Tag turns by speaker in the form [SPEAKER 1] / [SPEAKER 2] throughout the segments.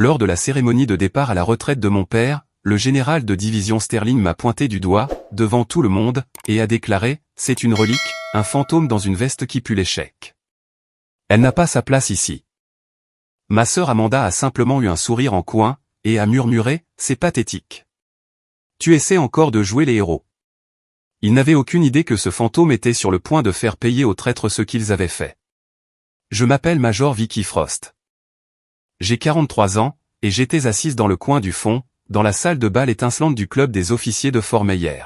[SPEAKER 1] lors de la cérémonie de départ à la retraite de mon père, le général de division Sterling m'a pointé du doigt, devant tout le monde, et a déclaré, « C'est une relique, un fantôme dans une veste qui pue l'échec. Elle n'a pas sa place ici. » Ma sœur Amanda a simplement eu un sourire en coin, et a murmuré, « C'est pathétique. Tu essaies encore de jouer les héros. » Ils n'avaient aucune idée que ce fantôme était sur le point de faire payer aux traîtres ce qu'ils avaient fait. Je m'appelle Major Vicky Frost. J'ai 43 ans, et j'étais assise dans le coin du fond, dans la salle de bal étincelante du club des officiers de Fort Meyer.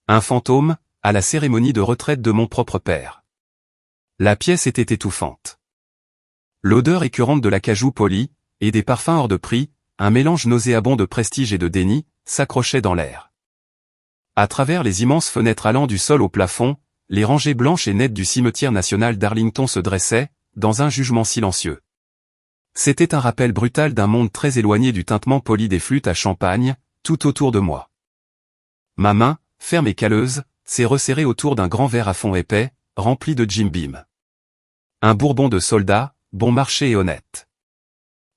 [SPEAKER 1] Un fantôme, à la cérémonie de retraite de mon propre père. La pièce était étouffante. L'odeur écœurante de l'acajou poli, et des parfums hors de prix, un mélange nauséabond de prestige et de déni, s'accrochait dans l'air. À travers les immenses fenêtres allant du sol au plafond, les rangées blanches et nettes du cimetière national d'Arlington se dressaient, dans un jugement silencieux. C'était un rappel brutal d'un monde très éloigné du tintement poli des flûtes à champagne, tout autour de moi. Ma main, ferme et calleuse, s'est resserrée autour d'un grand verre à fond épais, rempli de Jim Beam. Un bourbon de soldat, bon marché et honnête.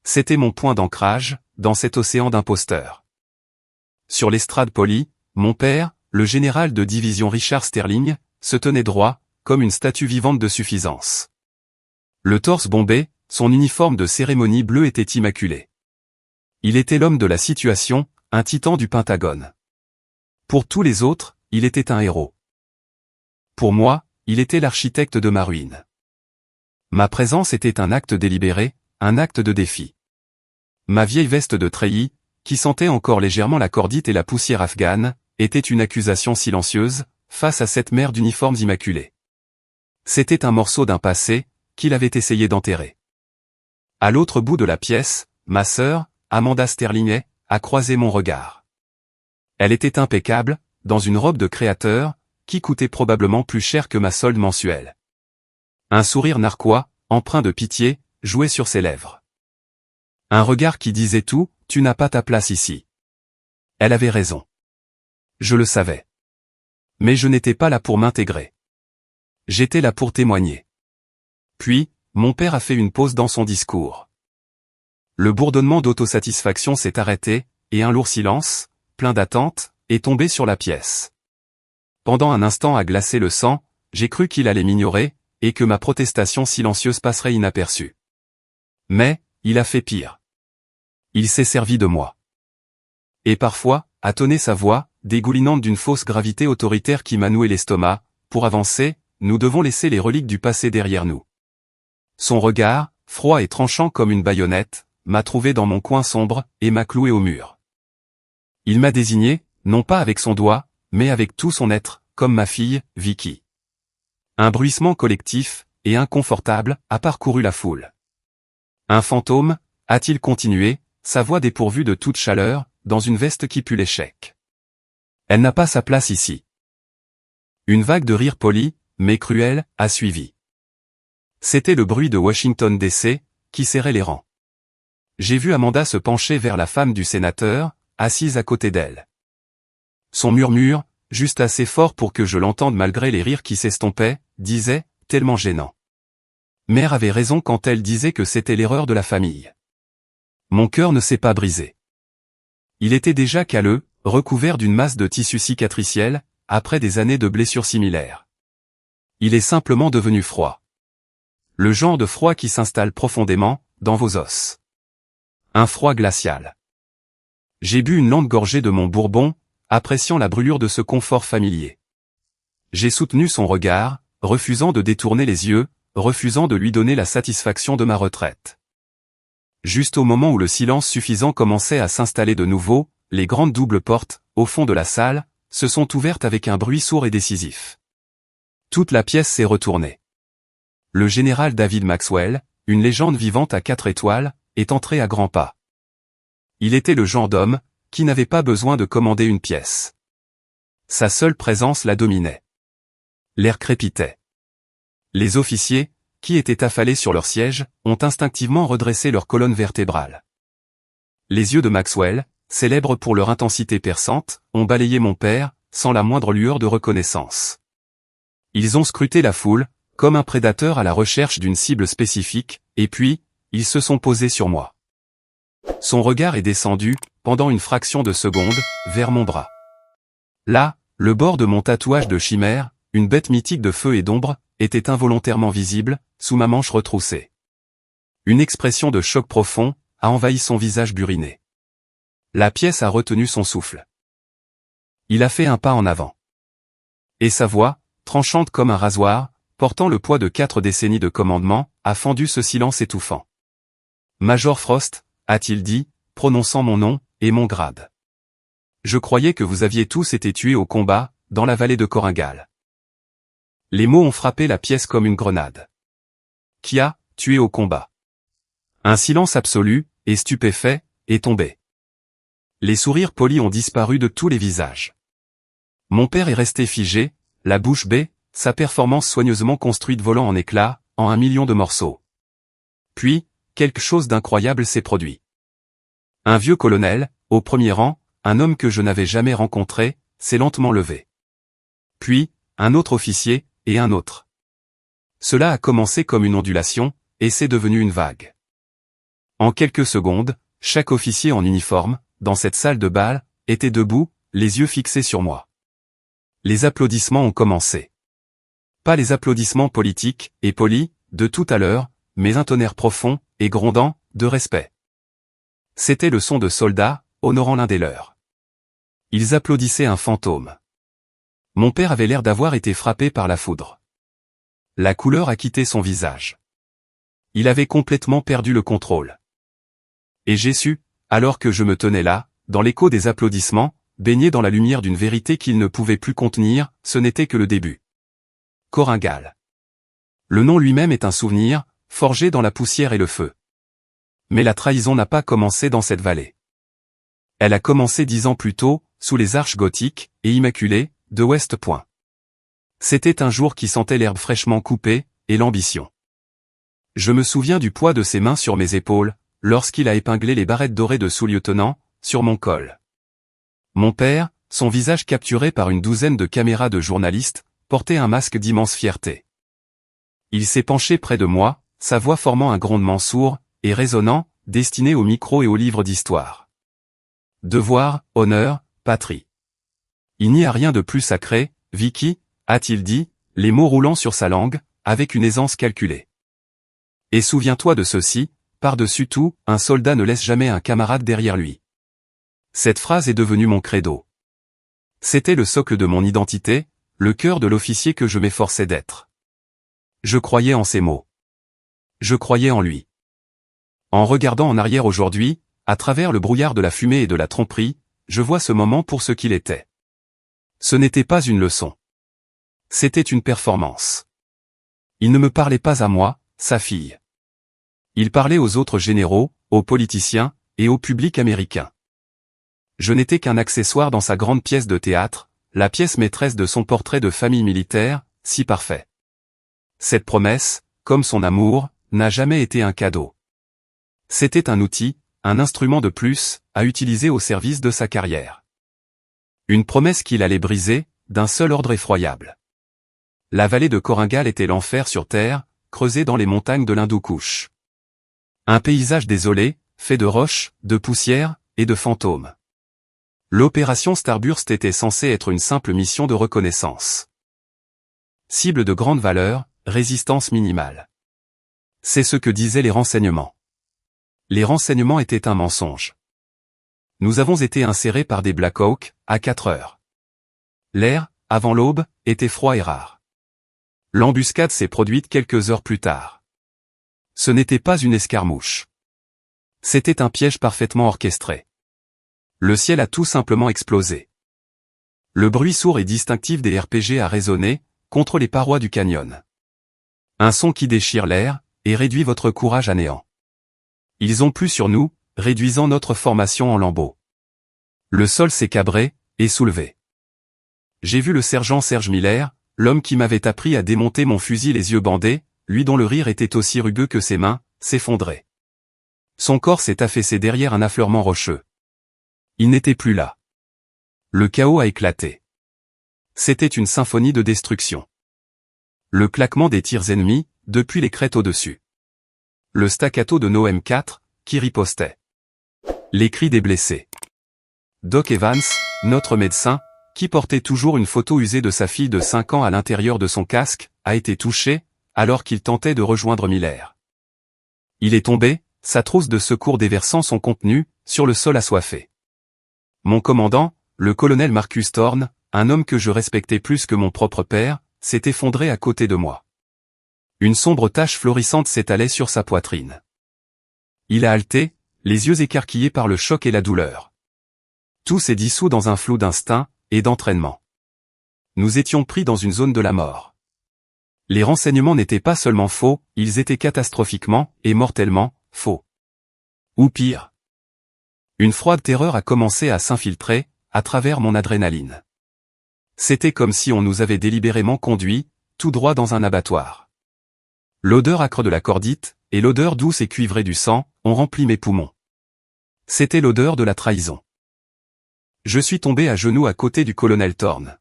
[SPEAKER 1] C'était mon point d'ancrage, dans cet océan d'imposteurs. Sur l'estrade polie, mon père, le général de division Richard Sterling, se tenait droit, comme une statue vivante de suffisance. Le torse bombé, son uniforme de cérémonie bleu était immaculé. Il était l'homme de la situation, un titan du Pentagone. Pour tous les autres, il était un héros. Pour moi, il était l'architecte de ma ruine. Ma présence était un acte délibéré, un acte de défi. Ma vieille veste de treillis, qui sentait encore légèrement la cordite et la poussière afghane, était une accusation silencieuse, face à cette mer d'uniformes immaculés. C'était un morceau d'un passé, qu'il avait essayé d'enterrer. À l'autre bout de la pièce, ma sœur, Amanda Sterling, a croisé mon regard. Elle était impeccable, dans une robe de créateur, qui coûtait probablement plus cher que ma solde mensuelle. Un sourire narquois, empreint de pitié, jouait sur ses lèvres. Un regard qui disait tout, « Tu n'as pas ta place ici. » Elle avait raison. Je le savais. Mais je n'étais pas là pour m'intégrer. J'étais là pour témoigner. Puis, mon père a fait une pause dans son discours. Le bourdonnement d'autosatisfaction s'est arrêté, et un lourd silence, plein d'attente, est tombé sur la pièce. Pendant un instant à glacer le sang, j'ai cru qu'il allait m'ignorer, et que ma protestation silencieuse passerait inaperçue. Mais, il a fait pire. Il s'est servi de moi. Et parfois, a tonné sa voix, dégoulinante d'une fausse gravité autoritaire qui m'a noué l'estomac, « Pour avancer, nous devons laisser les reliques du passé derrière nous. » Son regard, froid et tranchant comme une baïonnette, m'a trouvé dans mon coin sombre, et m'a cloué au mur. Il m'a désigné, non pas avec son doigt, mais avec tout son être, comme ma fille, Vicky. Un bruissement collectif, et inconfortable, a parcouru la foule. Un fantôme, a-t-il continué, sa voix dépourvue de toute chaleur, dans une veste qui pue l'échec. Elle n'a pas sa place ici. Une vague de rire poli, mais cruel, a suivi. C'était le bruit de Washington DC, qui serrait les rangs. J'ai vu Amanda se pencher vers la femme du sénateur, assise à côté d'elle. Son murmure, juste assez fort pour que je l'entende malgré les rires qui s'estompaient, disait, tellement gênant. Mère avait raison quand elle disait que c'était l'erreur de la famille. Mon cœur ne s'est pas brisé. Il était déjà calleux, recouvert d'une masse de tissu cicatriciel, après des années de blessures similaires. Il est simplement devenu froid. Le genre de froid qui s'installe profondément, dans vos os. Un froid glacial. J'ai bu une longue gorgée de mon bourbon, appréciant la brûlure de ce confort familier. J'ai soutenu son regard, refusant de détourner les yeux, refusant de lui donner la satisfaction de ma retraite. Juste au moment où le silence suffisant commençait à s'installer de nouveau, les grandes doubles portes, au fond de la salle, se sont ouvertes avec un bruit sourd et décisif. Toute la pièce s'est retournée. Le général David Maxwell, une légende vivante à 4 étoiles, est entré à grands pas. Il était le genre d'homme, qui n'avait pas besoin de commander une pièce. Sa seule présence la dominait. L'air crépitait. Les officiers, qui étaient affalés sur leur siège, ont instinctivement redressé leur colonne vertébrale. Les yeux de Maxwell, célèbres pour leur intensité perçante, ont balayé mon père, sans la moindre lueur de reconnaissance. Ils ont scruté la foule, comme un prédateur à la recherche d'une cible spécifique, et puis, ils se sont posés sur moi. Son regard est descendu, pendant une fraction de seconde, vers mon bras. Là, le bord de mon tatouage de chimère, une bête mythique de feu et d'ombre, était involontairement visible, sous ma manche retroussée. Une expression de choc profond a envahi son visage buriné. La pièce a retenu son souffle. Il a fait un pas en avant. Et sa voix, tranchante comme un rasoir, portant le poids de 4 décennies de commandement, a fendu ce silence étouffant. Major Frost, a-t-il dit, prononçant mon nom, et mon grade. Je croyais que vous aviez tous été tués au combat, dans la vallée de Koringal. Les mots ont frappé la pièce comme une grenade. Qui a tué au combat? Un silence absolu, et stupéfait, est tombé. Les sourires polis ont disparu de tous les visages. Mon père est resté figé, la bouche bée, sa performance soigneusement construite volant en éclats, en 1 million de morceaux. Puis, quelque chose d'incroyable s'est produit. Un vieux colonel, au premier rang, un homme que je n'avais jamais rencontré, s'est lentement levé. Puis, un autre officier, et un autre. Cela a commencé comme une ondulation, et c'est devenu une vague. En quelques secondes, chaque officier en uniforme, dans cette salle de bal, était debout, les yeux fixés sur moi. Les applaudissements ont commencé. Pas les applaudissements politiques, et polis, de tout à l'heure, mais un tonnerre profond, et grondant, de respect. C'était le son de soldats, honorant l'un des leurs. Ils applaudissaient un fantôme. Mon père avait l'air d'avoir été frappé par la foudre. La couleur a quitté son visage. Il avait complètement perdu le contrôle. Et j'ai su, alors que je me tenais là, dans l'écho des applaudissements, baigné dans la lumière d'une vérité qu'il ne pouvait plus contenir, ce n'était que le début. Koringal. Le nom lui-même est un souvenir, forgé dans la poussière et le feu. Mais la trahison n'a pas commencé dans cette vallée. Elle a commencé 10 ans plus tôt, sous les arches gothiques, et immaculées, de West Point. C'était un jour qui sentait l'herbe fraîchement coupée, et l'ambition. Je me souviens du poids de ses mains sur mes épaules, lorsqu'il a épinglé les barrettes dorées de sous-lieutenant, sur mon col. Mon père, son visage capturé par une douzaine de caméras de journalistes, portait un masque d'immense fierté. Il s'est penché près de moi, sa voix formant un grondement sourd, et résonnant, destiné au micro et aux livres d'histoire. Devoir, honneur, patrie. Il n'y a rien de plus sacré, Vicky, a-t-il dit, les mots roulant sur sa langue, avec une aisance calculée. Et souviens-toi de ceci, par-dessus tout, un soldat ne laisse jamais un camarade derrière lui. Cette phrase est devenue mon credo. C'était le socle de mon identité, le cœur de l'officier que je m'efforçais d'être. Je croyais en ces mots. Je croyais en lui. En regardant en arrière aujourd'hui, à travers le brouillard de la fumée et de la tromperie, je vois ce moment pour ce qu'il était. Ce n'était pas une leçon. C'était une performance. Il ne me parlait pas à moi, sa fille. Il parlait aux autres généraux, aux politiciens, et au public américain. Je n'étais qu'un accessoire dans sa grande pièce de théâtre, la pièce maîtresse de son portrait de famille militaire, si parfait. Cette promesse, comme son amour, n'a jamais été un cadeau. C'était un outil, un instrument de plus, à utiliser au service de sa carrière. Une promesse qu'il allait briser, d'un seul ordre effroyable. La vallée de Koringal était l'enfer sur terre, creusé dans les montagnes de l'Hindoukouche. Un paysage désolé, fait de roches, de poussière, et de fantômes. L'opération Starburst était censée être une simple mission de reconnaissance. Cible de grande valeur, résistance minimale. C'est ce que disaient les renseignements. Les renseignements étaient un mensonge. Nous avons été insérés par des Black Hawk, à 4 heures. L'air, avant l'aube, était froid et rare. L'embuscade s'est produite quelques heures plus tard. Ce n'était pas une escarmouche. C'était un piège parfaitement orchestré. Le ciel a tout simplement explosé. Le bruit sourd et distinctif des RPG a résonné, contre les parois du canyon. Un son qui déchire l'air, et réduit votre courage à néant. Ils ont plu sur nous, réduisant notre formation en lambeaux. Le sol s'est cabré, et soulevé. J'ai vu le sergent Serge Miller, l'homme qui m'avait appris à démonter mon fusil les yeux bandés, lui dont le rire était aussi rugueux que ses mains, s'effondrer. Son corps s'est affaissé derrière un affleurement rocheux. Il n'était plus là. Le chaos a éclaté. C'était une symphonie de destruction. Le claquement des tirs ennemis, depuis les crêtes au-dessus. Le staccato de nos M4, qui ripostaient. Les cris des blessés. Doc Evans, notre médecin, qui portait toujours une photo usée de sa fille de 5 ans à l'intérieur de son casque, a été touché, alors qu'il tentait de rejoindre Miller. Il est tombé, sa trousse de secours déversant son contenu, sur le sol assoiffé. Mon commandant, le colonel Marcus Thorne, un homme que je respectais plus que mon propre père, s'est effondré à côté de moi. Une sombre tache florissante s'étalait sur sa poitrine. Il a halté, les yeux écarquillés par le choc et la douleur. Tout s'est dissous dans un flou d'instinct et d'entraînement. Nous étions pris dans une zone de la mort. Les renseignements n'étaient pas seulement faux, ils étaient catastrophiquement et mortellement faux. Ou pire. Une froide terreur a commencé à s'infiltrer, à travers mon adrénaline. C'était comme si on nous avait délibérément conduits, tout droit dans un abattoir. L'odeur âcre de la cordite, et l'odeur douce et cuivrée du sang, ont rempli mes poumons. C'était l'odeur de la trahison. Je suis tombé à genoux à côté du colonel Thorne.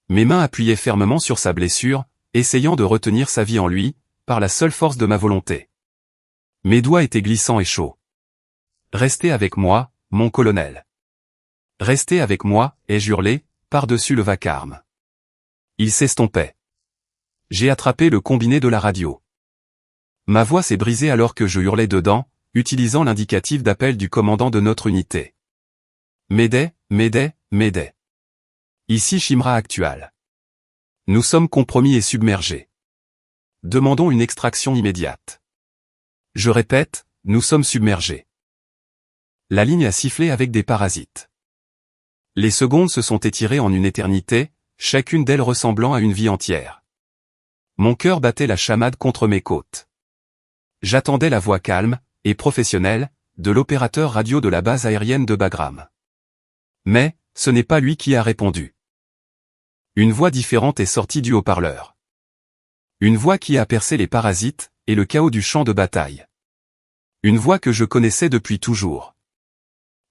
[SPEAKER 1] Mes mains appuyaient fermement sur sa blessure, essayant de retenir sa vie en lui, par la seule force de ma volonté. Mes doigts étaient glissants et chauds. Restez avec moi, mon colonel. Restez avec moi, ai-je hurlé, par-dessus le vacarme. Il s'estompait. J'ai attrapé le combiné de la radio. Ma voix s'est brisée alors que je hurlais dedans, utilisant l'indicatif d'appel du commandant de notre unité. Mayday, Mayday, Mayday. Ici Shimra Actual. Nous sommes compromis et submergés. Demandons une extraction immédiate. Je répète, nous sommes submergés. La ligne a sifflé avec des parasites. Les secondes se sont étirées en une éternité, chacune d'elles ressemblant à une vie entière. Mon cœur battait la chamade contre mes côtes. J'attendais la voix calme et professionnelle de l'opérateur radio de la base aérienne de Bagram. Mais, ce n'est pas lui qui a répondu. Une voix différente est sortie du haut-parleur. Une voix qui a percé les parasites et le chaos du champ de bataille. Une voix que je connaissais depuis toujours.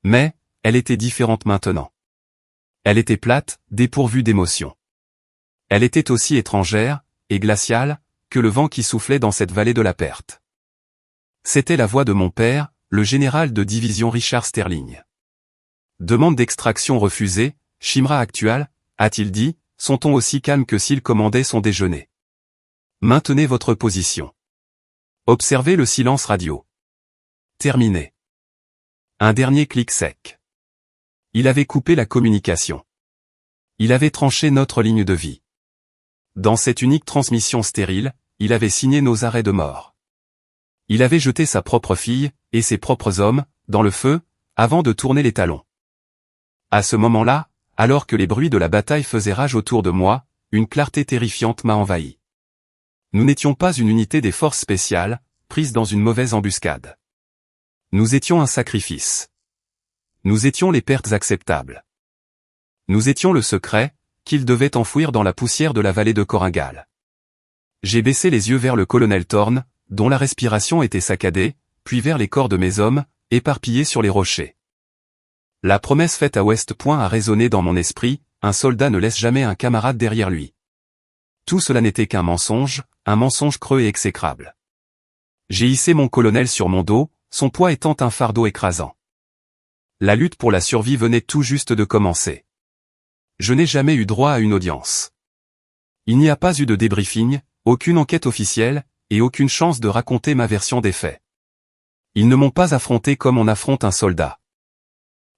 [SPEAKER 1] Mais, elle était différente maintenant. Elle était plate, dépourvue d'émotion. Elle était aussi étrangère et glaciale que le vent qui soufflait dans cette vallée de la perte. C'était la voix de mon père, le général de division Richard Sterling. Demande d'extraction refusée, Shimra Actual, a-t-il dit, son ton aussi calme que s'il commandait son déjeuner. Maintenez votre position. Observez le silence radio. Terminé. Un dernier clic sec. Il avait coupé la communication. Il avait tranché notre ligne de vie. Dans cette unique transmission stérile, il avait signé nos arrêts de mort. Il avait jeté sa propre fille, et ses propres hommes, dans le feu, avant de tourner les talons. À ce moment-là, alors que les bruits de la bataille faisaient rage autour de moi, une clarté terrifiante m'a envahi. Nous n'étions pas une unité des forces spéciales, prise dans une mauvaise embuscade. Nous étions un sacrifice. Nous étions les pertes acceptables. Nous étions le secret, qu'ils devaient enfouir dans la poussière de la vallée de Koringal. J'ai baissé les yeux vers le colonel Thorne, dont la respiration était saccadée, puis vers les corps de mes hommes, éparpillés sur les rochers. La promesse faite à West Point a résonné dans mon esprit, un soldat ne laisse jamais un camarade derrière lui. Tout cela n'était qu'un mensonge creux et exécrable. J'ai hissé mon colonel sur mon dos, son poids étant un fardeau écrasant. La lutte pour la survie venait tout juste de commencer. Je n'ai jamais eu droit à une audience. Il n'y a pas eu de débriefing, aucune enquête officielle, et aucune chance de raconter ma version des faits. Ils ne m'ont pas affronté comme on affronte un soldat.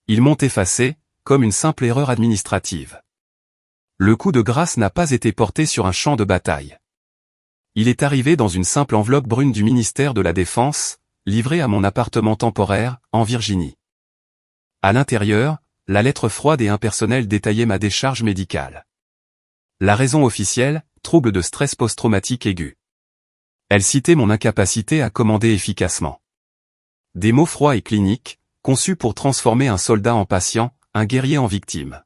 [SPEAKER 1] Ils m'ont effacé, comme une simple erreur administrative. Le coup de grâce n'a pas été porté sur un champ de bataille. Il est arrivé dans une simple enveloppe brune du ministère de la Défense, livrée à mon appartement temporaire, en Virginie. À l'intérieur, la lettre froide et impersonnelle détaillait ma décharge médicale. La raison officielle, trouble de stress post-traumatique aigu. Elle citait mon incapacité à commander efficacement. Des mots froids et cliniques, conçus pour transformer un soldat en patient, un guerrier en victime.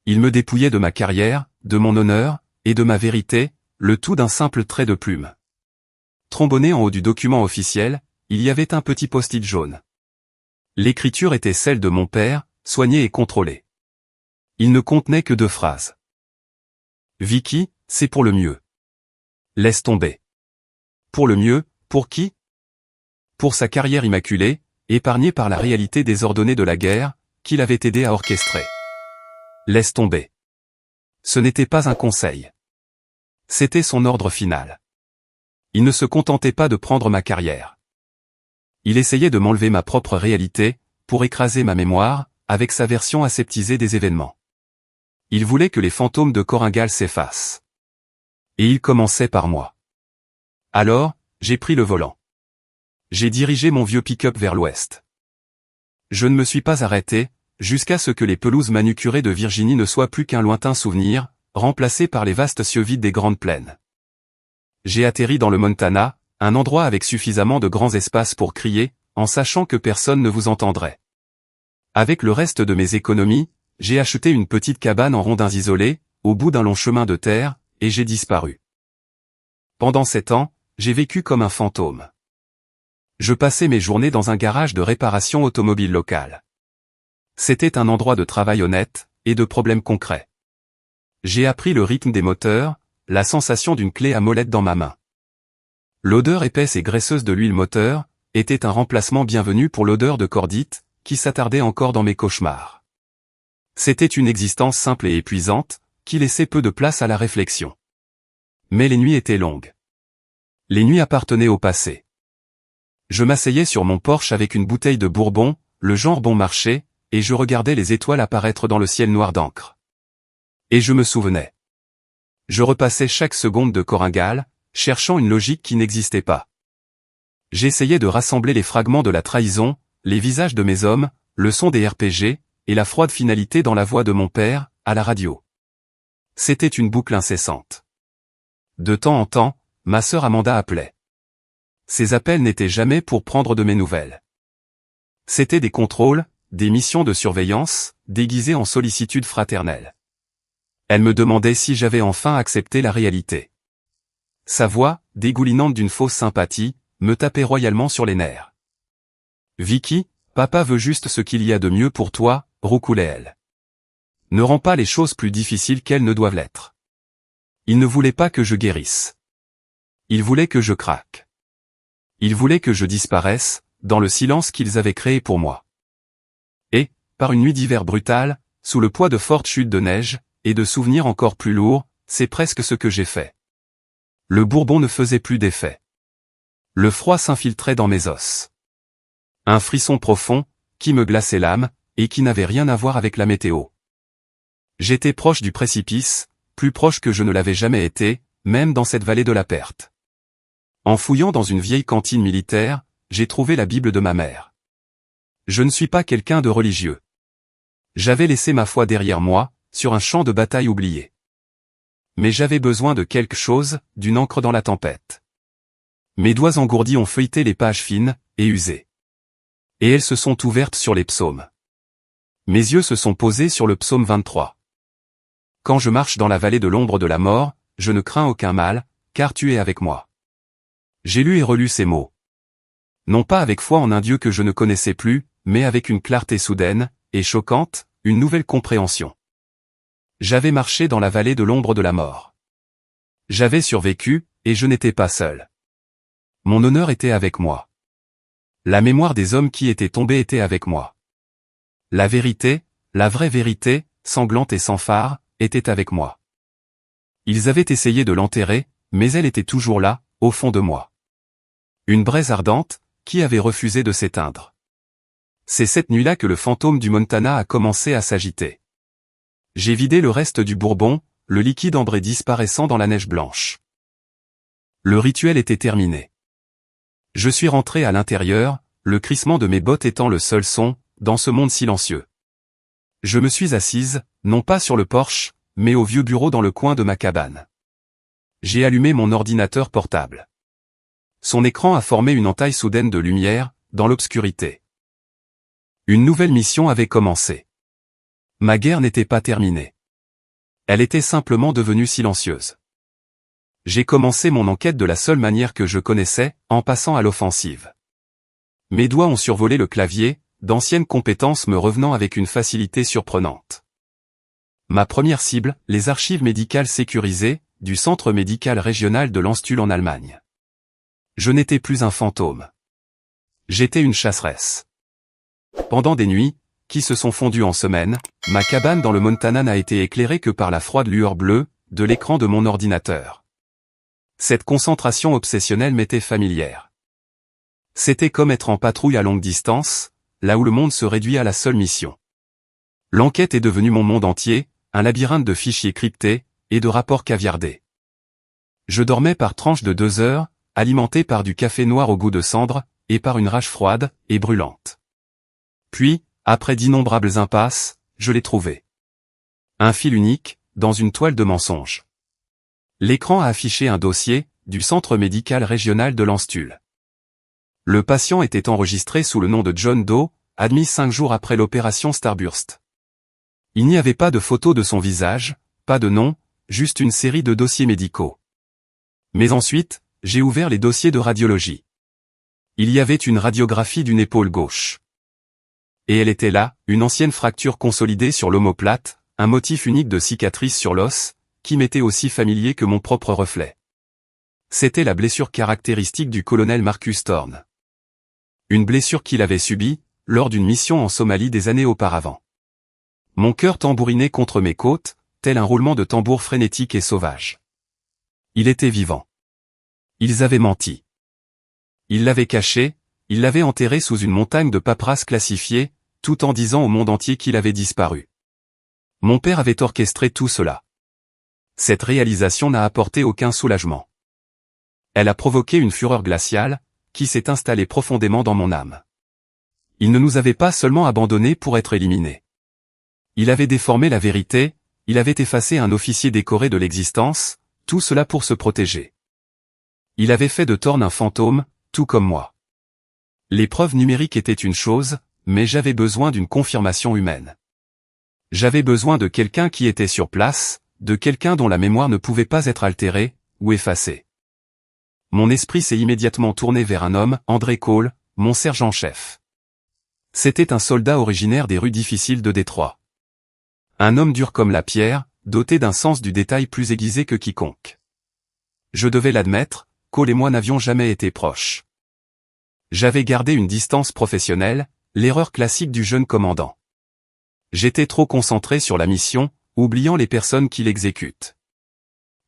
[SPEAKER 1] Il me dépouillait de ma carrière, de mon honneur, et de ma vérité, le tout d'un simple trait de plume. Trombonné en haut du document officiel, il y avait un petit post-it jaune. L'écriture était celle de mon père, soignée et contrôlée. Il ne contenait que 2 phrases. Vicky, c'est pour le mieux. Laisse tomber. Pour le mieux, pour qui? Pour sa carrière immaculée, épargné par la réalité désordonnée de la guerre, qu'il avait aidé à orchestrer. Laisse tomber. Ce n'était pas un conseil. C'était son ordre final. Il ne se contentait pas de prendre ma carrière. Il essayait de m'enlever ma propre réalité, pour écraser ma mémoire, avec sa version aseptisée des événements. Il voulait que les fantômes de Koringal s'effacent. Et il commençait par moi. Alors, j'ai pris le volant. J'ai dirigé mon vieux pick-up vers l'ouest. Je ne me suis pas arrêté, jusqu'à ce que les pelouses manucurées de Virginie ne soient plus qu'un lointain souvenir, remplacé par les vastes cieux vides des grandes plaines. J'ai atterri dans le Montana, un endroit avec suffisamment de grands espaces pour crier, en sachant que personne ne vous entendrait. Avec le reste de mes économies, j'ai acheté une petite cabane en rondins isolés, au bout d'un long chemin de terre, et j'ai disparu. Pendant 7 ans, j'ai vécu comme un fantôme. Je passais mes journées dans un garage de réparation automobile local. C'était un endroit de travail honnête, et de problèmes concrets. J'ai appris le rythme des moteurs, la sensation d'une clé à molette dans ma main. L'odeur épaisse et graisseuse de l'huile moteur, était un remplacement bienvenu pour l'odeur de cordite, qui s'attardait encore dans mes cauchemars. C'était une existence simple et épuisante, qui laissait peu de place à la réflexion. Mais les nuits étaient longues. Les nuits appartenaient au passé. Je m'asseyais sur mon porche avec une bouteille de bourbon, le genre bon marché, et je regardais les étoiles apparaître dans le ciel noir d'encre. Et je me souvenais. Je repassais chaque seconde de Koringal, cherchant une logique qui n'existait pas. J'essayais de rassembler les fragments de la trahison, les visages de mes hommes, le son des RPG, et la froide finalité dans la voix de mon père, à la radio. C'était une boucle incessante. De temps en temps, ma sœur Amanda appelait. Ces appels n'étaient jamais pour prendre de mes nouvelles. C'étaient des contrôles, des missions de surveillance, déguisées en sollicitude fraternelle. Elle me demandait si j'avais enfin accepté la réalité. Sa voix, dégoulinante d'une fausse sympathie, me tapait royalement sur les nerfs. « Vicky, papa veut juste ce qu'il y a de mieux pour toi », roucoulait-elle. « Ne rends pas les choses plus difficiles qu'elles ne doivent l'être. » Il ne voulait pas que je guérisse. Il voulait que je craque. Il voulait que je disparaisse, dans le silence qu'ils avaient créé pour moi. Et, par une nuit d'hiver brutale, sous le poids de fortes chutes de neige, et de souvenirs encore plus lourds, c'est presque ce que j'ai fait. Le bourbon ne faisait plus d'effet. Le froid s'infiltrait dans mes os. Un frisson profond, qui me glaçait l'âme, et qui n'avait rien à voir avec la météo. J'étais proche du précipice, plus proche que je ne l'avais jamais été, même dans cette vallée de la perte. En fouillant dans une vieille cantine militaire, j'ai trouvé la Bible de ma mère. Je ne suis pas quelqu'un de religieux. J'avais laissé ma foi derrière moi, sur un champ de bataille oublié. Mais j'avais besoin de quelque chose, d'une encre dans la tempête. Mes doigts engourdis ont feuilleté les pages fines, et usées. Et elles se sont ouvertes sur les psaumes. Mes yeux se sont posés sur le psaume 23. Quand je marche dans la vallée de l'ombre de la mort, je ne crains aucun mal, car tu es avec moi. J'ai lu et relu ces mots. Non pas avec foi en un Dieu que je ne connaissais plus, mais avec une clarté soudaine, et choquante, une nouvelle compréhension. J'avais marché dans la vallée de l'ombre de la mort. J'avais survécu, et je n'étais pas seul. Mon honneur était avec moi. La mémoire des hommes qui étaient tombés était avec moi. La vérité, la vraie vérité, sanglante et sans phare, était avec moi. Ils avaient essayé de l'enterrer, mais elle était toujours là, au fond de moi. Une braise ardente, qui avait refusé de s'éteindre. C'est cette nuit-là que le fantôme du Montana a commencé à s'agiter. J'ai vidé le reste du bourbon, le liquide ambré disparaissant dans la neige blanche. Le rituel était terminé. Je suis rentré à l'intérieur, le crissement de mes bottes étant le seul son, dans ce monde silencieux. Je me suis assise, non pas sur le porche, mais au vieux bureau dans le coin de ma cabane. J'ai allumé mon ordinateur portable. Son écran a formé une entaille soudaine de lumière, dans l'obscurité. Une nouvelle mission avait commencé. Ma guerre n'était pas terminée. Elle était simplement devenue silencieuse. J'ai commencé mon enquête de la seule manière que je connaissais, en passant à l'offensive. Mes doigts ont survolé le clavier, d'anciennes compétences me revenant avec une facilité surprenante. Ma première cible, les archives médicales sécurisées, du Centre médical régional de Landstuhl en Allemagne. Je n'étais plus un fantôme. J'étais une chasseresse. Pendant des nuits, qui se sont fondues en semaines, ma cabane dans le Montana n'a été éclairée que par la froide lueur bleue de l'écran de mon ordinateur. Cette concentration obsessionnelle m'était familière. C'était comme être en patrouille à longue distance, là où le monde se réduit à la seule mission. L'enquête est devenue mon monde entier, un labyrinthe de fichiers cryptés et de rapports caviardés. Je dormais par tranches de 2 heures, alimenté par du café noir au goût de cendre, et par une rage froide et brûlante. Puis, après d'innombrables impasses, je l'ai trouvé. Un fil unique, dans une toile de mensonges. L'écran a affiché un dossier, du Centre médical régional de Lanstuhl. Le patient était enregistré sous le nom de John Doe, admis 5 jours après l'opération Starburst. Il n'y avait pas de photo de son visage, pas de nom, juste une série de dossiers médicaux. Mais ensuite, j'ai ouvert les dossiers de radiologie. Il y avait une radiographie d'une épaule gauche. Et elle était là, une ancienne fracture consolidée sur l'omoplate, un motif unique de cicatrice sur l'os, qui m'était aussi familier que mon propre reflet. C'était la blessure caractéristique du colonel Marcus Thorne. Une blessure qu'il avait subie, lors d'une mission en Somalie des années auparavant. Mon cœur tambourinait contre mes côtes, tel un roulement de tambour frénétique et sauvage. Il était vivant. Ils avaient menti. Ils l'avaient caché, ils l'avaient enterré sous une montagne de paperasse classifiée, tout en disant au monde entier qu'il avait disparu. Mon père avait orchestré tout cela. Cette réalisation n'a apporté aucun soulagement. Elle a provoqué une fureur glaciale, qui s'est installée profondément dans mon âme. Il ne nous avait pas seulement abandonnés pour être éliminés. Il avait déformé la vérité, il avait effacé un officier décoré de l'existence, tout cela pour se protéger. Il avait fait de Thorne un fantôme, tout comme moi. Les preuves numériques étaient une chose, mais j'avais besoin d'une confirmation humaine. J'avais besoin de quelqu'un qui était sur place, de quelqu'un dont la mémoire ne pouvait pas être altérée, ou effacée. Mon esprit s'est immédiatement tourné vers un homme, André Cole, mon sergent-chef. C'était un soldat originaire des rues difficiles de Détroit. Un homme dur comme la pierre, doté d'un sens du détail plus aiguisé que quiconque. Je devais l'admettre, Cole et moi n'avions jamais été proches. J'avais gardé une distance professionnelle, l'erreur classique du jeune commandant. J'étais trop concentré sur la mission, oubliant les personnes qui l'exécutent.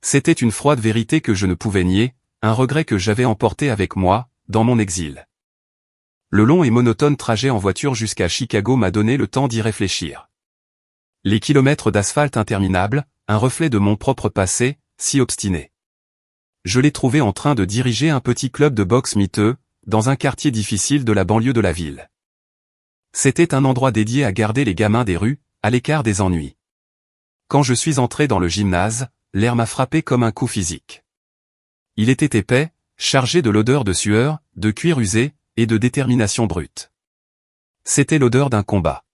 [SPEAKER 1] C'était une froide vérité que je ne pouvais nier, un regret que j'avais emporté avec moi, dans mon exil. Le long et monotone trajet en voiture jusqu'à Chicago m'a donné le temps d'y réfléchir. Les kilomètres d'asphalte interminables, un reflet de mon propre passé, si obstiné. Je l'ai trouvé en train de diriger un petit club de boxe miteux, dans un quartier difficile de la banlieue de la ville. C'était un endroit dédié à garder les gamins des rues, à l'écart des ennuis. Quand je suis entré dans le gymnase, l'air m'a frappé comme un coup physique. Il était épais, chargé de l'odeur de sueur, de cuir usé, et de détermination brute. C'était l'odeur d'un combat.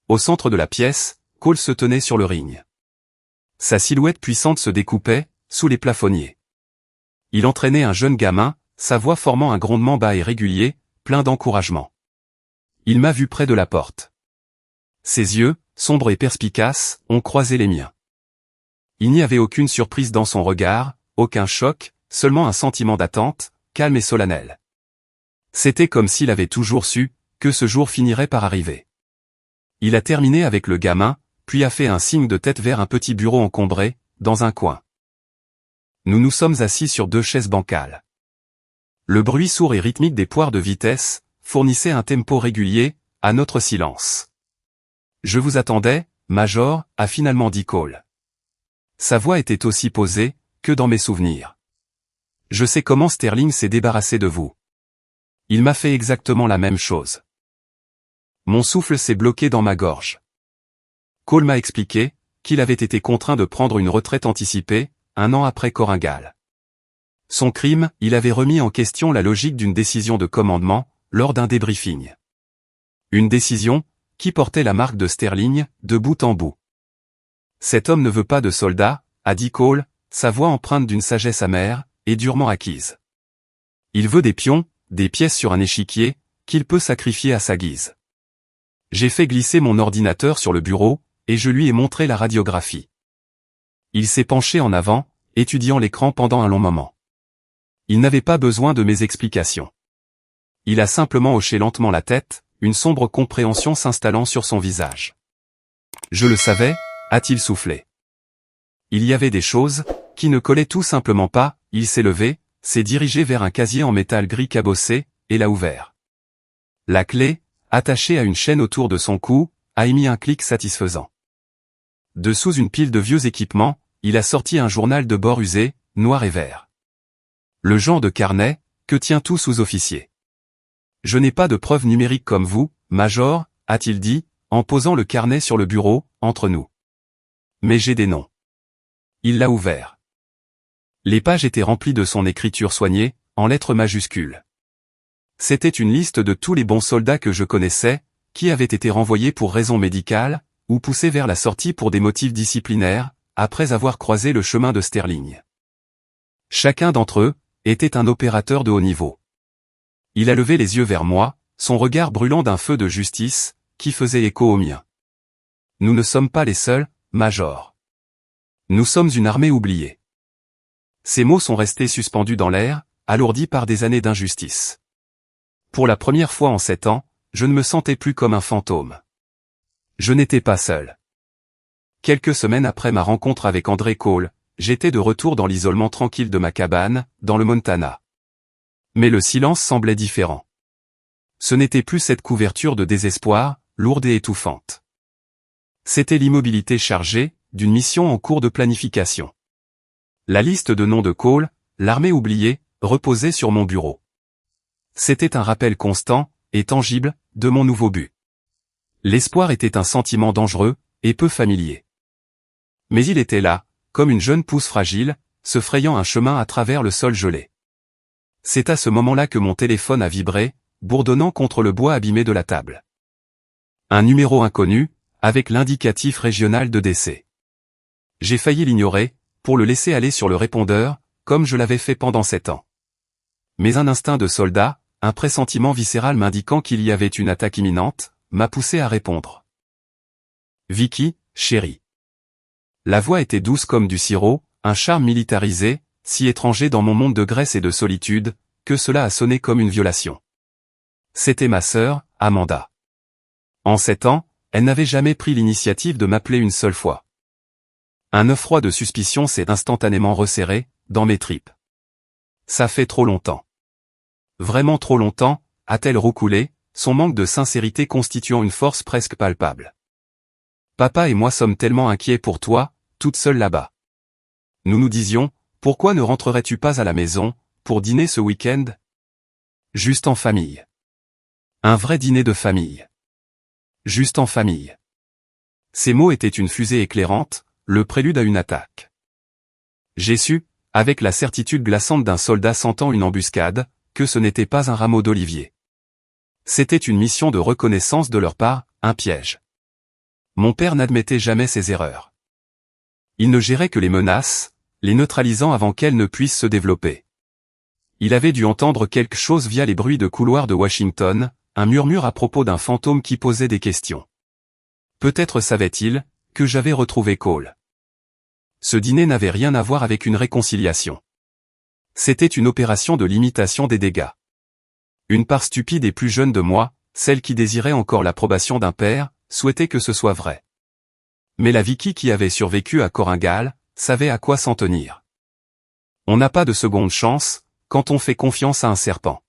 [SPEAKER 1] Au centre de la pièce, Cole se tenait sur le ring. Sa silhouette puissante se découpait, sous les plafonniers. Il entraînait un jeune gamin, sa voix formant un grondement bas et régulier, plein d'encouragement. Il m'a vu près de la porte. Ses yeux, sombres et perspicaces, ont croisé les miens. Il n'y avait aucune surprise dans son regard, aucun choc, seulement un sentiment d'attente, calme et solennel. C'était comme s'il avait toujours su, que ce jour finirait par arriver. Il a terminé avec le gamin, puis a fait un signe de tête vers un petit bureau encombré, dans un coin. Nous nous sommes assis sur 2 chaises bancales. Le bruit sourd et rythmique des poires de vitesse, fournissait un tempo régulier, à notre silence. Je vous attendais, Major, a finalement dit Cole. Sa voix était aussi posée, que dans mes souvenirs. Je sais comment Sterling s'est débarrassé de vous. Il m'a fait exactement la même chose. Mon souffle s'est bloqué dans ma gorge. Cole m'a expliqué, qu'il avait été contraint de prendre une retraite anticipée, 1 an après Koringal. Son crime, il avait remis en question la logique d'une décision de commandement, lors d'un débriefing. Une décision, qui portait la marque de Sterling, de bout en bout. Cet homme ne veut pas de soldats, a dit Cole, sa voix empreinte d'une sagesse amère, et durement acquise. Il veut des pions, des pièces sur un échiquier, qu'il peut sacrifier à sa guise. J'ai fait glisser mon ordinateur sur le bureau, et je lui ai montré la radiographie. Il s'est penché en avant, étudiant l'écran pendant un long moment. Il n'avait pas besoin de mes explications. Il a simplement hoché lentement la tête, une sombre compréhension s'installant sur son visage. Je le savais, a-t-il soufflé. Il y avait des choses qui ne collaient tout simplement pas. Il s'est levé, s'est dirigé vers un casier en métal gris cabossé, et l'a ouvert. La clé, attachée à une chaîne autour de son cou, a émis un clic satisfaisant. De sous une pile de vieux équipements, il a sorti un journal de bord usé, noir et vert. Le genre de carnet que tient tout sous-officier. Je n'ai pas de preuves numériques comme vous, Major, a-t-il dit, en posant le carnet sur le bureau, entre nous. Mais j'ai des noms. Il l'a ouvert. Les pages étaient remplies de son écriture soignée, en lettres majuscules. C'était une liste de tous les bons soldats que je connaissais, qui avaient été renvoyés pour raisons médicales, ou poussés vers la sortie pour des motifs disciplinaires, après avoir croisé le chemin de Sterling. Chacun d'entre eux était un opérateur de haut niveau. Il a levé les yeux vers moi, son regard brûlant d'un feu de justice, qui faisait écho au mien. Nous ne sommes pas les seuls, Major. Nous sommes une armée oubliée. Ces mots sont restés suspendus dans l'air, alourdis par des années d'injustice. Pour la première fois en 7 ans, je ne me sentais plus comme un fantôme. Je n'étais pas seul. Quelques semaines après ma rencontre avec André Cole, j'étais de retour dans l'isolement tranquille de ma cabane, dans le Montana. Mais le silence semblait différent. Ce n'était plus cette couverture de désespoir, lourde et étouffante. C'était l'immobilité chargée, d'une mission en cours de planification. La liste de noms de Cole, l'armée oubliée, reposait sur mon bureau. C'était un rappel constant, et tangible, de mon nouveau but. L'espoir était un sentiment dangereux, et peu familier. Mais il était là, comme une jeune pousse fragile, se frayant un chemin à travers le sol gelé. C'est à ce moment-là que mon téléphone a vibré, bourdonnant contre le bois abîmé de la table. Un numéro inconnu, avec l'indicatif régional de décès. J'ai failli l'ignorer, pour le laisser aller sur le répondeur, comme je l'avais fait pendant 7 ans. Mais un instinct de soldat, un pressentiment viscéral m'indiquant qu'il y avait une attaque imminente, m'a poussé à répondre. Vicky, chérie. La voix était douce comme du sirop, un charme militarisé, si étranger dans mon monde de graisse et de solitude, que cela a sonné comme une violation. C'était ma sœur, Amanda. En 7 ans, elle n'avait jamais pris l'initiative de m'appeler une seule fois. Un œuf froid de suspicion s'est instantanément resserré, dans mes tripes. Ça fait trop longtemps. Vraiment trop longtemps, a-t-elle roucoulé, son manque de sincérité constituant une force presque palpable. Papa et moi sommes tellement inquiets pour toi, toute seule là-bas. Nous nous disions, pourquoi ne rentrerais-tu pas à la maison, pour dîner ce week-end? Juste en famille. Un vrai dîner de famille. Juste en famille. Ces mots étaient une fusée éclairante, le prélude à une attaque. J'ai su, avec la certitude glaçante d'un soldat sentant une embuscade, que ce n'était pas un rameau d'olivier. C'était une mission de reconnaissance de leur part, un piège. Mon père n'admettait jamais ses erreurs. Il ne gérait que les menaces, les neutralisant avant qu'elles ne puissent se développer. Il avait dû entendre quelque chose via les bruits de couloirs de Washington, un murmure à propos d'un fantôme qui posait des questions. Peut-être savait-il que j'avais retrouvé Cole. Ce dîner n'avait rien à voir avec une réconciliation. C'était une opération de limitation des dégâts. Une part stupide et plus jeune de moi, celle qui désirait encore l'approbation d'un père, souhaitait que ce soit vrai. Mais la Vicky qui avait survécu à Koringal, savait à quoi s'en tenir. On n'a pas de seconde chance, quand on fait confiance à un serpent.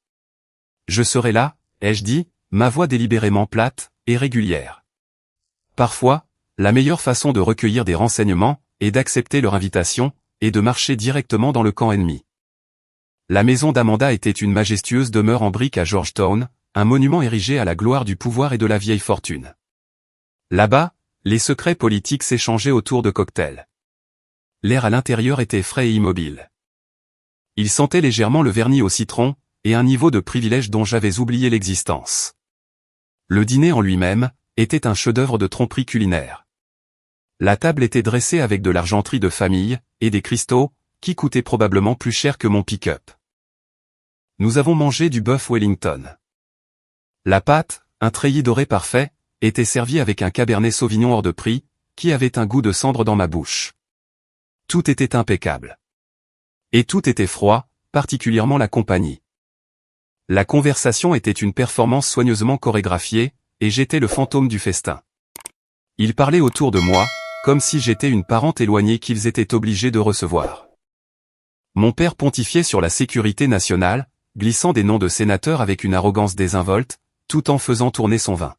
[SPEAKER 1] Je serai là, ai-je dit, ma voix délibérément plate, et régulière. Parfois, la meilleure façon de recueillir des renseignements, est d'accepter leur invitation, et de marcher directement dans le camp ennemi. La maison d'Amanda était une majestueuse demeure en briques à Georgetown, un monument érigé à la gloire du pouvoir et de la vieille fortune. Là-bas, les secrets politiques s'échangeaient autour de cocktails. L'air à l'intérieur était frais et immobile. Il sentait légèrement le vernis au citron, et un niveau de privilège dont j'avais oublié l'existence. Le dîner en lui-même, était un chef-d'œuvre de tromperie culinaire. La table était dressée avec de l'argenterie de famille, et des cristaux, qui coûtaient probablement plus cher que mon pick-up. Nous avons mangé du bœuf Wellington. La pâte, un treillis doré parfait, était servie avec un cabernet sauvignon hors de prix, qui avait un goût de cendre dans ma bouche. Tout était impeccable. Et tout était froid, particulièrement la compagnie. La conversation était une performance soigneusement chorégraphiée, et j'étais le fantôme du festin. Ils parlaient autour de moi, comme si j'étais une parente éloignée qu'ils étaient obligés de recevoir. Mon père pontifiait sur la sécurité nationale, glissant des noms de sénateurs avec une arrogance désinvolte, tout en faisant tourner son vin.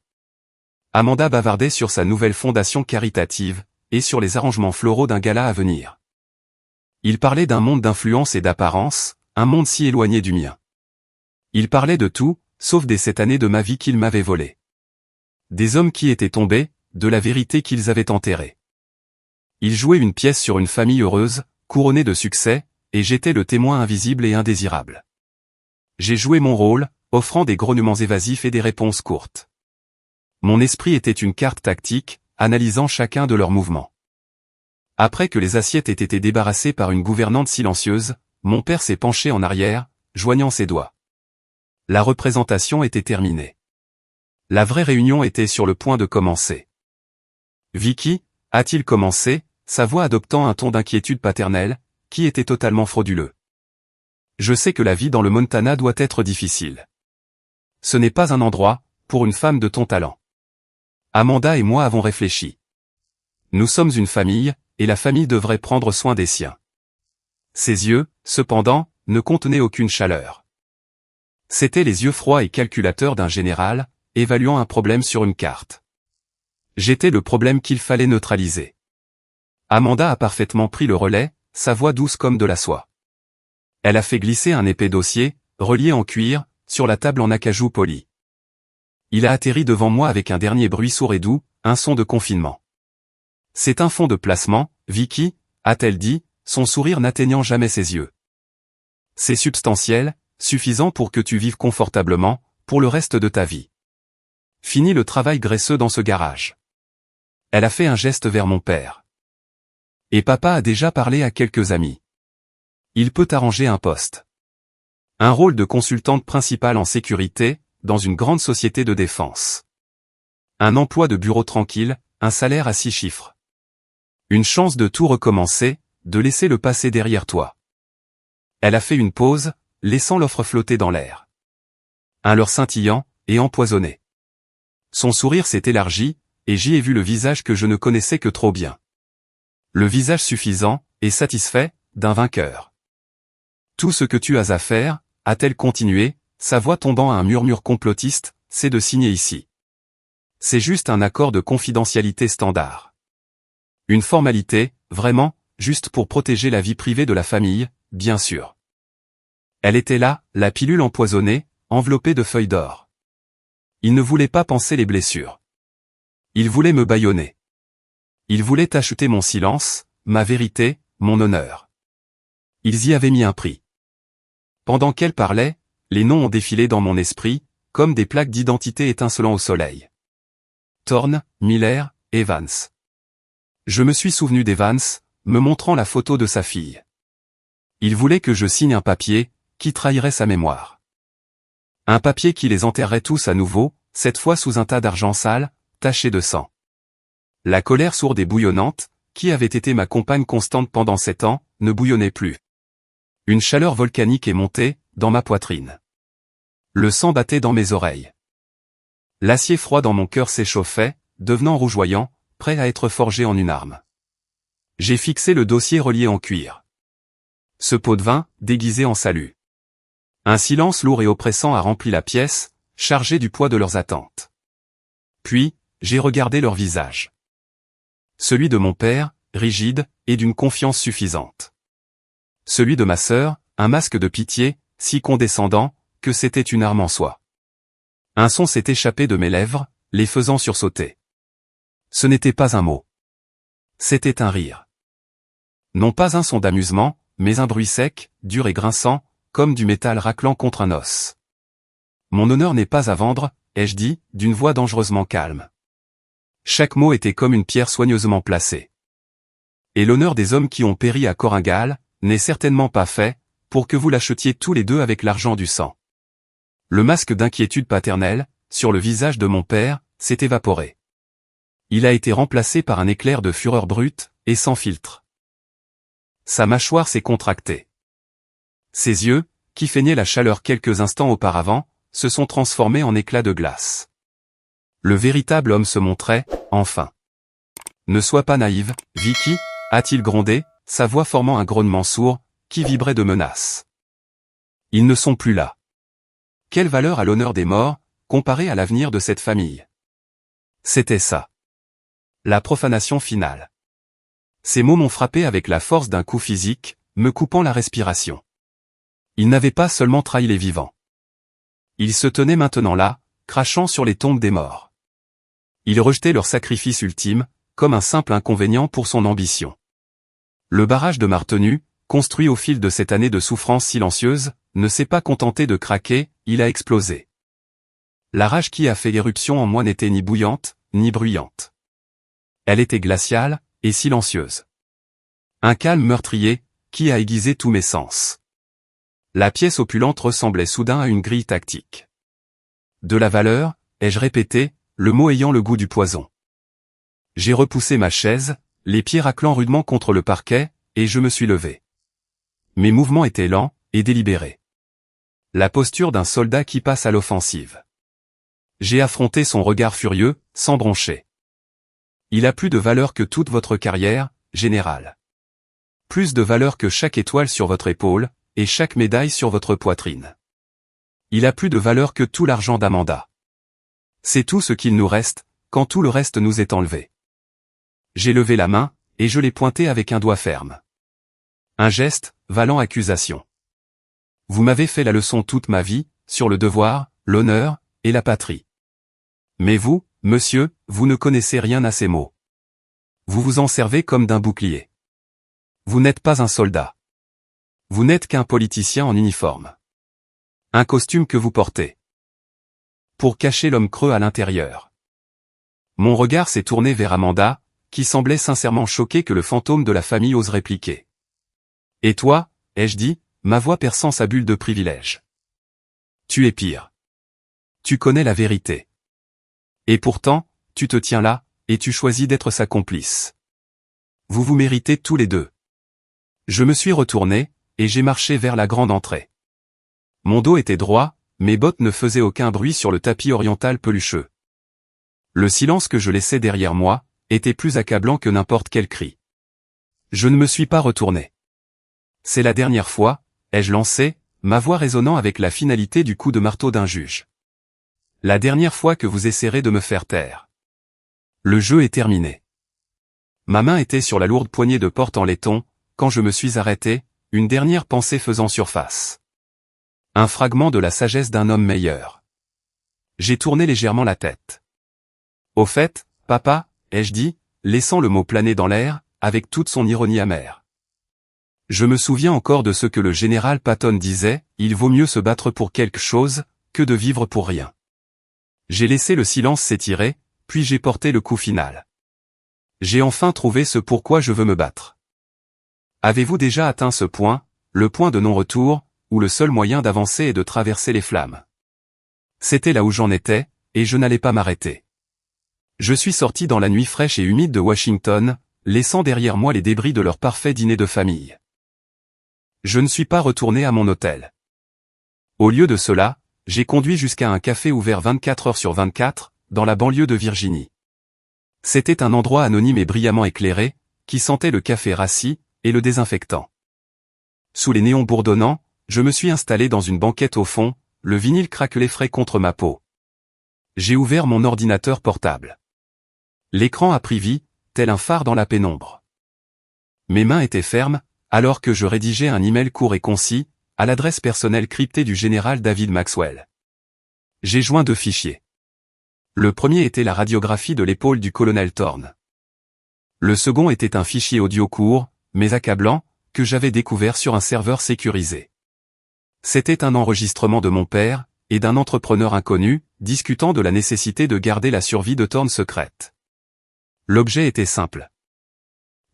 [SPEAKER 1] Amanda bavardait sur sa nouvelle fondation caritative, et sur les arrangements floraux d'un gala à venir. Il parlait d'un monde d'influence et d'apparence, un monde si éloigné du mien. Il parlait de tout, sauf des 7 années de ma vie qu'ils m'avaient volées. Des hommes qui étaient tombés, de la vérité qu'ils avaient enterrée. Il jouait une pièce sur une famille heureuse, couronnée de succès, et j'étais le témoin invisible et indésirable. J'ai joué mon rôle, offrant des grognements évasifs et des réponses courtes. Mon esprit était une carte tactique, analysant chacun de leurs mouvements. Après que les assiettes aient été débarrassées par une gouvernante silencieuse, mon père s'est penché en arrière, joignant ses doigts. La représentation était terminée. La vraie réunion était sur le point de commencer. « Vicky » a-t-il commencé, sa voix adoptant un ton d'inquiétude paternelle, qui était totalement frauduleux. « Je sais que la vie dans le Montana doit être difficile. Ce n'est pas un endroit, pour une femme de ton talent. Amanda et moi avons réfléchi. Nous sommes une famille, et la famille devrait prendre soin des siens. » Ses yeux, cependant, ne contenaient aucune chaleur. C'étaient les yeux froids et calculateurs d'un général, évaluant un problème sur une carte. J'étais le problème qu'il fallait neutraliser. Amanda a parfaitement pris le relais, sa voix douce comme de la soie. Elle a fait glisser un épais dossier, relié en cuir, sur la table en acajou poli. Il a atterri devant moi avec un dernier bruit sourd et doux, un son de confinement. « C'est un fonds de placement, Vicky » a-t-elle dit, son sourire n'atteignant jamais ses yeux. « C'est substantiel, suffisant pour que tu vives confortablement, pour le reste de ta vie. Fini le travail graisseux dans ce garage. » Elle a fait un geste vers mon père. « Et papa a déjà parlé à quelques amis. Il peut arranger un poste. Un rôle de consultante principale en sécurité, dans une grande société de défense. Un emploi de bureau tranquille, un salaire à 6 chiffres. Une chance de tout recommencer, de laisser le passé derrière toi. » Elle a fait une pause, laissant l'offre flotter dans l'air. Un leurre scintillant, et empoisonné. Son sourire s'est élargi, et j'y ai vu le visage que je ne connaissais que trop bien. Le visage suffisant, et satisfait, d'un vainqueur. « Tout ce que tu as à faire, » a-t-elle continué, sa voix tombant à un murmure complotiste, « c'est de signer ici. C'est juste un accord de confidentialité standard. Une formalité, vraiment, juste pour protéger la vie privée de la famille, bien sûr. » Elle était là, la pilule empoisonnée, enveloppée de feuilles d'or. Il ne voulait pas panser les blessures. Il voulait me bâillonner. Il voulait acheter mon silence, ma vérité, mon honneur. Ils y avaient mis un prix. Pendant qu'elle parlait, les noms ont défilé dans mon esprit, comme des plaques d'identité étincelant au soleil. Thorne, Miller, Evans. Je me suis souvenu d'Evans, me montrant la photo de sa fille. Il voulait que je signe un papier, qui trahirait sa mémoire. Un papier qui les enterrerait tous à nouveau, cette fois sous un tas d'argent sale, taché de sang. La colère sourde et bouillonnante, qui avait été ma compagne constante pendant 7 ans, ne bouillonnait plus. Une chaleur volcanique est montée, dans ma poitrine. Le sang battait dans mes oreilles. L'acier froid dans mon cœur s'échauffait, devenant rougeoyant, prêt à être forgé en une arme. J'ai fixé le dossier relié en cuir. Ce pot de vin, déguisé en salut. Un silence lourd et oppressant a rempli la pièce, chargé du poids de leurs attentes. Puis, j'ai regardé leur visage. Celui de mon père, rigide, et d'une confiance suffisante. Celui de ma sœur, un masque de pitié, si condescendant, que c'était une arme en soi. Un son s'est échappé de mes lèvres, les faisant sursauter. Ce n'était pas un mot. C'était un rire. Non pas un son d'amusement, mais un bruit sec, dur et grinçant, comme du métal raclant contre un os. Mon honneur n'est pas à vendre, ai-je dit, d'une voix dangereusement calme. Chaque mot était comme une pierre soigneusement placée. Et l'honneur des hommes qui ont péri à Koringal, n'est certainement pas fait, pour que vous l'achetiez tous les deux avec l'argent du sang. Le masque d'inquiétude paternelle, sur le visage de mon père, s'est évaporé. Il a été remplacé par un éclair de fureur brute, et sans filtre. Sa mâchoire s'est contractée. Ses yeux, qui feignaient la chaleur quelques instants auparavant, se sont transformés en éclats de glace. Le véritable homme se montrait, enfin. Ne sois pas naïve, Vicky, a-t-il grondé, sa voix formant un grognement sourd, qui vibrait de menace. Ils ne sont plus là. Quelle valeur a l'honneur des morts, comparé à l'avenir de cette famille? C'était ça. La profanation finale. Ces mots m'ont frappé avec la force d'un coup physique, me coupant la respiration. Ils n'avaient pas seulement trahi les vivants. Ils se tenaient maintenant là, crachant sur les tombes des morts. Ils rejetaient leur sacrifice ultime, comme un simple inconvénient pour son ambition. Le barrage de Martenu, construit au fil de cette année de souffrance silencieuse, ne s'est pas contenté de craquer, il a explosé. La rage qui a fait éruption en moi n'était ni bouillante, ni bruyante. Elle était glaciale, et silencieuse. Un calme meurtrier, qui a aiguisé tous mes sens. La pièce opulente ressemblait soudain à une grille tactique. De la valeur, ai-je répété, le mot ayant le goût du poison. J'ai repoussé ma chaise, les pieds raclant rudement contre le parquet, et je me suis levé. Mes mouvements étaient lents, et délibérés. La posture d'un soldat qui passe à l'offensive. J'ai affronté son regard furieux, sans broncher. Il a plus de valeur que toute votre carrière, général. Plus de valeur que chaque étoile sur votre épaule, et chaque médaille sur votre poitrine. Il a plus de valeur que tout l'argent d'Amanda. C'est tout ce qu'il nous reste, quand tout le reste nous est enlevé. J'ai levé la main, et je l'ai pointée avec un doigt ferme. Un geste, valant accusation. Vous m'avez fait la leçon toute ma vie, sur le devoir, l'honneur, et la patrie. Mais vous, monsieur, vous ne connaissez rien à ces mots. Vous vous en servez comme d'un bouclier. Vous n'êtes pas un soldat. Vous n'êtes qu'un politicien en uniforme. Un costume que vous portez. Pour cacher l'homme creux à l'intérieur. Mon regard s'est tourné vers Amanda, qui semblait sincèrement choquée que le fantôme de la famille ose répliquer. Et toi, ai-je dit, ma voix perçant sa bulle de privilège. Tu es pire. Tu connais la vérité. Et pourtant, tu te tiens là, et tu choisis d'être sa complice. Vous vous méritez tous les deux. Je me suis retourné, et j'ai marché vers la grande entrée. Mon dos était droit, mes bottes ne faisaient aucun bruit sur le tapis oriental pelucheux. Le silence que je laissais derrière moi, était plus accablant que n'importe quel cri. Je ne me suis pas retourné. C'est la dernière fois, ai-je lancé, ma voix résonnant avec la finalité du coup de marteau d'un juge. La dernière fois que vous essaierez de me faire taire. Le jeu est terminé. Ma main était sur la lourde poignée de porte en laiton, quand je me suis arrêté, une dernière pensée faisant surface. Un fragment de la sagesse d'un homme meilleur. J'ai tourné légèrement la tête. Au fait, papa, ai-je dit, laissant le mot planer dans l'air, avec toute son ironie amère. Je me souviens encore de ce que le général Patton disait, il vaut mieux se battre pour quelque chose, que de vivre pour rien. J'ai laissé le silence s'étirer, puis j'ai porté le coup final. J'ai enfin trouvé ce pourquoi je veux me battre. Avez-vous déjà atteint ce point, le point de non-retour, où le seul moyen d'avancer est de traverser les flammes? C'était là où j'en étais, et je n'allais pas m'arrêter. Je suis sorti dans la nuit fraîche et humide de Washington, laissant derrière moi les débris de leur parfait dîner de famille. Je ne suis pas retourné à mon hôtel. Au lieu de cela, j'ai conduit jusqu'à un café ouvert 24 heures sur 24, dans la banlieue de Virginie. C'était un endroit anonyme et brillamment éclairé, qui sentait le café rassis, et le désinfectant. Sous les néons bourdonnants, je me suis installé dans une banquette au fond, le vinyle craquelait frais contre ma peau. J'ai ouvert mon ordinateur portable. L'écran a pris vie, tel un phare dans la pénombre. Mes mains étaient fermes, alors que je rédigeais un email court et concis, à l'adresse personnelle cryptée du général David Maxwell. J'ai joint 2 fichiers. Le premier était la radiographie de l'épaule du colonel Thorne. Le second était un fichier audio court, mais accablant, que j'avais découvert sur un serveur sécurisé. C'était un enregistrement de mon père, et d'un entrepreneur inconnu, discutant de la nécessité de garder la survie de Thorne secrète. L'objet était simple.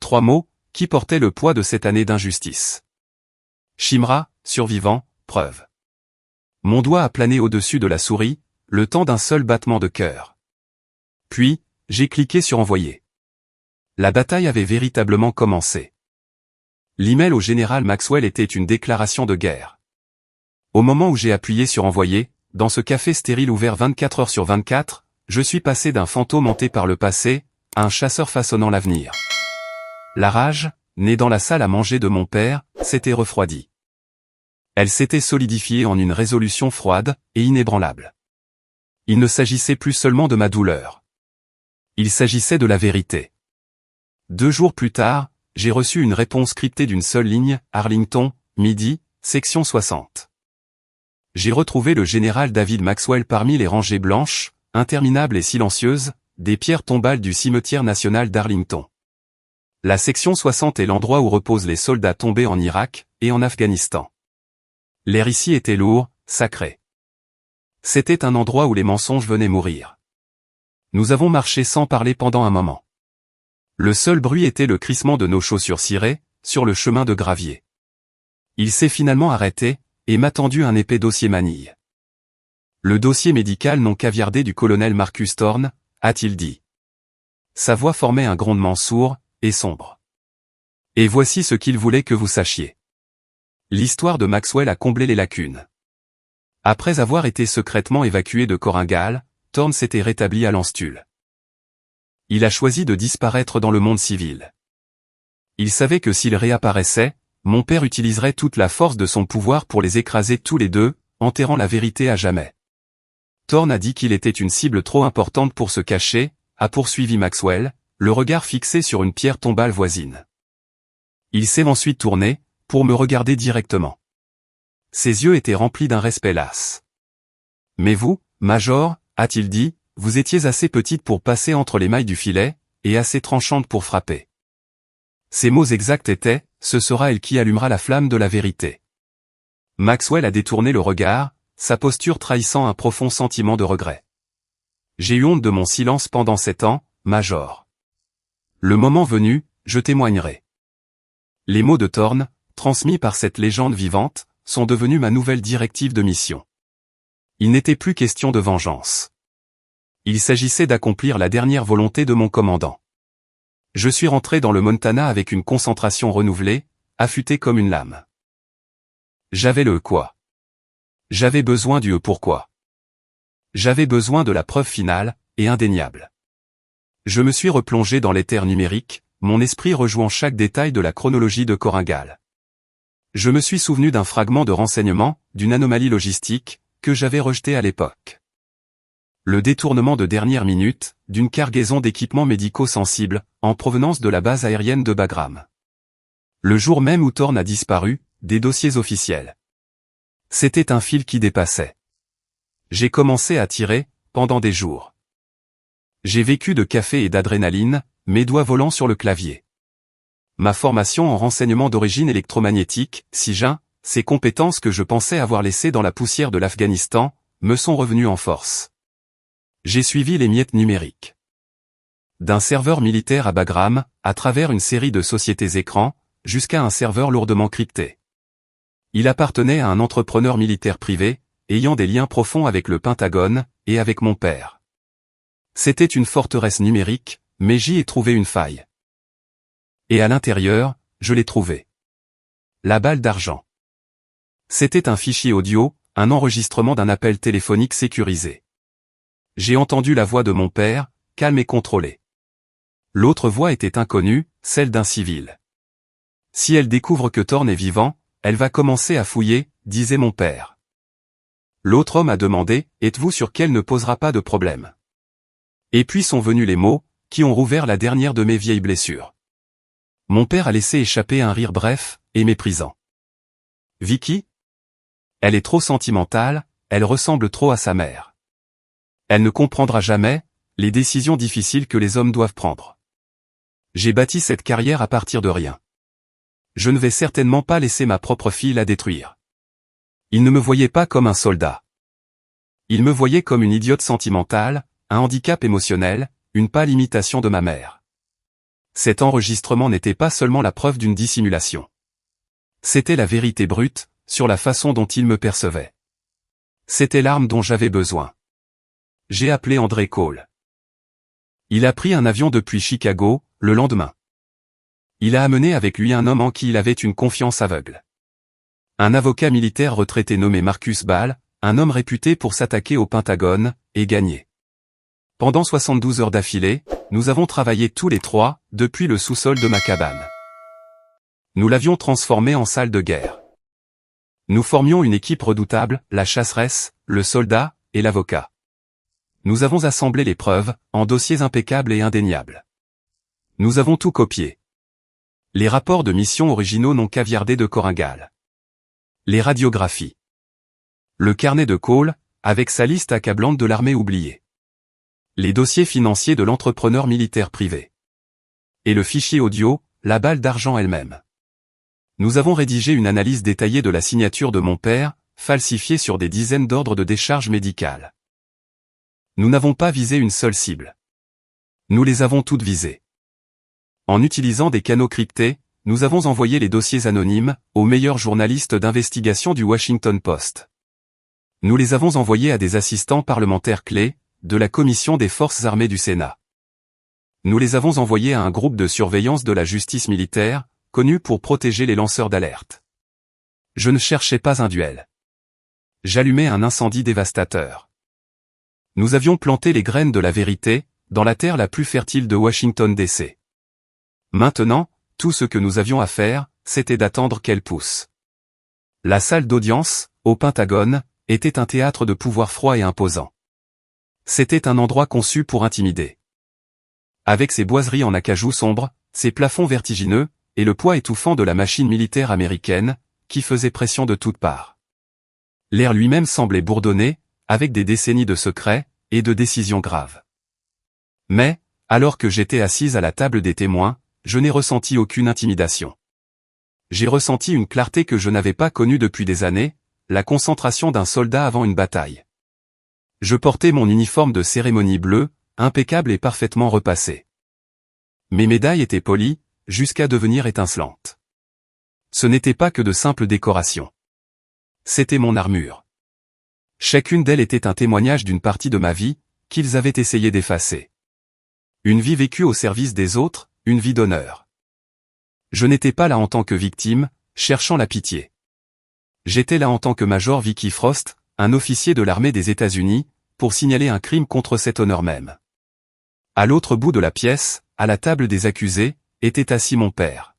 [SPEAKER 1] 3 mots, qui portaient le poids de cette année d'injustice. Shimra, survivant, preuve. Mon doigt a plané au-dessus de la souris, le temps d'un seul battement de cœur. Puis, j'ai cliqué sur envoyer. La bataille avait véritablement commencé. L'email au général Maxwell était une déclaration de guerre. Au moment où j'ai appuyé sur envoyer, dans ce café stérile ouvert 24 heures sur 24, je suis passé d'un fantôme hanté par le passé, à un chasseur façonnant l'avenir. La rage, née dans la salle à manger de mon père, s'était refroidie. Elle s'était solidifiée en une résolution froide et inébranlable. Il ne s'agissait plus seulement de ma douleur. Il s'agissait de la vérité. 2 jours plus tard, j'ai reçu une réponse cryptée d'une seule ligne, Arlington, midi, section 60. J'ai retrouvé le général David Maxwell parmi les rangées blanches, interminables et silencieuses, des pierres tombales du cimetière national d'Arlington. La section 60 est l'endroit où reposent les soldats tombés en Irak et en Afghanistan. L'air ici était lourd, sacré. C'était un endroit où les mensonges venaient mourir. Nous avons marché sans parler pendant un moment. Le seul bruit était le crissement de nos chaussures cirées, sur le chemin de gravier. Il s'est finalement arrêté, et m'a tendu un épais dossier manille. Le dossier médical non caviardé du colonel Marcus Thorne, a-t-il dit. Sa voix formait un grondement sourd et sombre. Et voici ce qu'il voulait que vous sachiez. L'histoire de Maxwell a comblé les lacunes. Après avoir été secrètement évacué de Koringal, Thorne s'était rétabli à Landstuhl. Il a choisi de disparaître dans le monde civil. Il savait que s'il réapparaissait, mon père utiliserait toute la force de son pouvoir pour les écraser tous les deux, enterrant la vérité à jamais. Thorne a dit qu'il était une cible trop importante pour se cacher, a poursuivi Maxwell, le regard fixé sur une pierre tombale voisine. Il s'est ensuite tourné, pour me regarder directement. Ses yeux étaient remplis d'un respect las. Mais vous, Major, a-t-il dit, vous étiez assez petite pour passer entre les mailles du filet, et assez tranchante pour frapper. Ses mots exacts étaient, ce sera elle qui allumera la flamme de la vérité. Maxwell a détourné le regard, sa posture trahissant un profond sentiment de regret. J'ai eu honte de mon silence pendant 7 ans, Major. Le moment venu, je témoignerai. Les mots de Thorne, transmis par cette légende vivante, sont devenus ma nouvelle directive de mission. Il n'était plus question de vengeance. Il s'agissait d'accomplir la dernière volonté de mon commandant. Je suis rentré dans le Montana avec une concentration renouvelée, affûtée comme une lame. J'avais le quoi. J'avais besoin du pourquoi. J'avais besoin de la preuve finale, et indéniable. Je me suis replongé dans l'éther numérique, mon esprit rejouant chaque détail de la chronologie de Koringal. Je me suis souvenu d'un fragment de renseignement, d'une anomalie logistique, que j'avais rejeté à l'époque. Le détournement de dernière minute, d'une cargaison d'équipements médicaux sensibles, en provenance de la base aérienne de Bagram. Le jour même où Thorne a disparu, des dossiers officiels. C'était un fil qui dépassait. J'ai commencé à tirer, pendant des jours. J'ai vécu de café et d'adrénaline, mes doigts volant sur le clavier. Ma formation en renseignement d'origine électromagnétique, SIGIN, ces compétences que je pensais avoir laissées dans la poussière de l'Afghanistan, me sont revenues en force. J'ai suivi les miettes numériques. D'un serveur militaire à Bagram, à travers une série de sociétés écrans, jusqu'à un serveur lourdement crypté. Il appartenait à un entrepreneur militaire privé, ayant des liens profonds avec le Pentagone, et avec mon père. C'était une forteresse numérique, mais j'y ai trouvé une faille. Et à l'intérieur, je l'ai trouvé. La balle d'argent. C'était un fichier audio, un enregistrement d'un appel téléphonique sécurisé. J'ai entendu la voix de mon père, calme et contrôlée. L'autre voix était inconnue, celle d'un civil. Si elle découvre que Thorne est vivant, elle va commencer à fouiller, disait mon père. L'autre homme a demandé, êtes-vous sûr qu'elle ne posera pas de problème? Et puis sont venus les mots, qui ont rouvert la dernière de mes vieilles blessures. Mon père a laissé échapper un rire bref, et méprisant. Vicky? Elle est trop sentimentale, elle ressemble trop à sa mère. Elle ne comprendra jamais les décisions difficiles que les hommes doivent prendre. J'ai bâti cette carrière à partir de rien. Je ne vais certainement pas laisser ma propre fille la détruire. Il ne me voyait pas comme un soldat. Il me voyait comme une idiote sentimentale, un handicap émotionnel, une pâle imitation de ma mère. Cet enregistrement n'était pas seulement la preuve d'une dissimulation. C'était la vérité brute, sur la façon dont il me percevait. C'était l'arme dont j'avais besoin. J'ai appelé André Cole. Il a pris un avion depuis Chicago, le lendemain. Il a amené avec lui un homme en qui il avait une confiance aveugle. Un avocat militaire retraité nommé Marcus Ball, un homme réputé pour s'attaquer au Pentagone, et gagner. Pendant 72 heures d'affilée, nous avons travaillé tous les trois, depuis le sous-sol de ma cabane. Nous l'avions transformé en salle de guerre. Nous formions une équipe redoutable, la chasseresse, le soldat, et l'avocat. Nous avons assemblé les preuves, en dossiers impeccables et indéniables. Nous avons tout copié. Les rapports de mission originaux n'ont caviardé de Koringal. Les radiographies. Le carnet de Cole, avec sa liste accablante de l'armée oubliée. Les dossiers financiers de l'entrepreneur militaire privé. Et le fichier audio, la balle d'argent elle-même. Nous avons rédigé une analyse détaillée de la signature de mon père, falsifiée sur des dizaines d'ordres de décharge médicale. Nous n'avons pas visé une seule cible. Nous les avons toutes visées. En utilisant des canaux cryptés, nous avons envoyé les dossiers anonymes aux meilleurs journalistes d'investigation du Washington Post. Nous les avons envoyés à des assistants parlementaires clés de la Commission des Forces armées du Sénat. Nous les avons envoyés à un groupe de surveillance de la justice militaire, connu pour protéger les lanceurs d'alerte. Je ne cherchais pas un duel. J'allumais un incendie dévastateur. Nous avions planté les graines de la vérité, dans la terre la plus fertile de Washington DC. Maintenant, tout ce que nous avions à faire, c'était d'attendre qu'elle pousse. La salle d'audience, au Pentagone, était un théâtre de pouvoir froid et imposant. C'était un endroit conçu pour intimider. Avec ses boiseries en acajou sombre, ses plafonds vertigineux, et le poids étouffant de la machine militaire américaine, qui faisait pression de toutes parts. L'air lui-même semblait bourdonner, avec des décennies de secrets, et de décisions graves. Mais, alors que j'étais assise à la table des témoins, je n'ai ressenti aucune intimidation. J'ai ressenti une clarté que je n'avais pas connue depuis des années, la concentration d'un soldat avant une bataille. Je portais mon uniforme de cérémonie bleu, impeccable et parfaitement repassé. Mes médailles étaient polies, jusqu'à devenir étincelantes. Ce n'était pas que de simples décorations. C'était mon armure. Chacune d'elles était un témoignage d'une partie de ma vie, qu'ils avaient essayé d'effacer. Une vie vécue au service des autres, une vie d'honneur. Je n'étais pas là en tant que victime, cherchant la pitié. J'étais là en tant que Major Vicky Frost, un officier de l'armée des États-Unis, pour signaler un crime contre cet honneur même. À l'autre bout de la pièce, à la table des accusés, était assis mon père.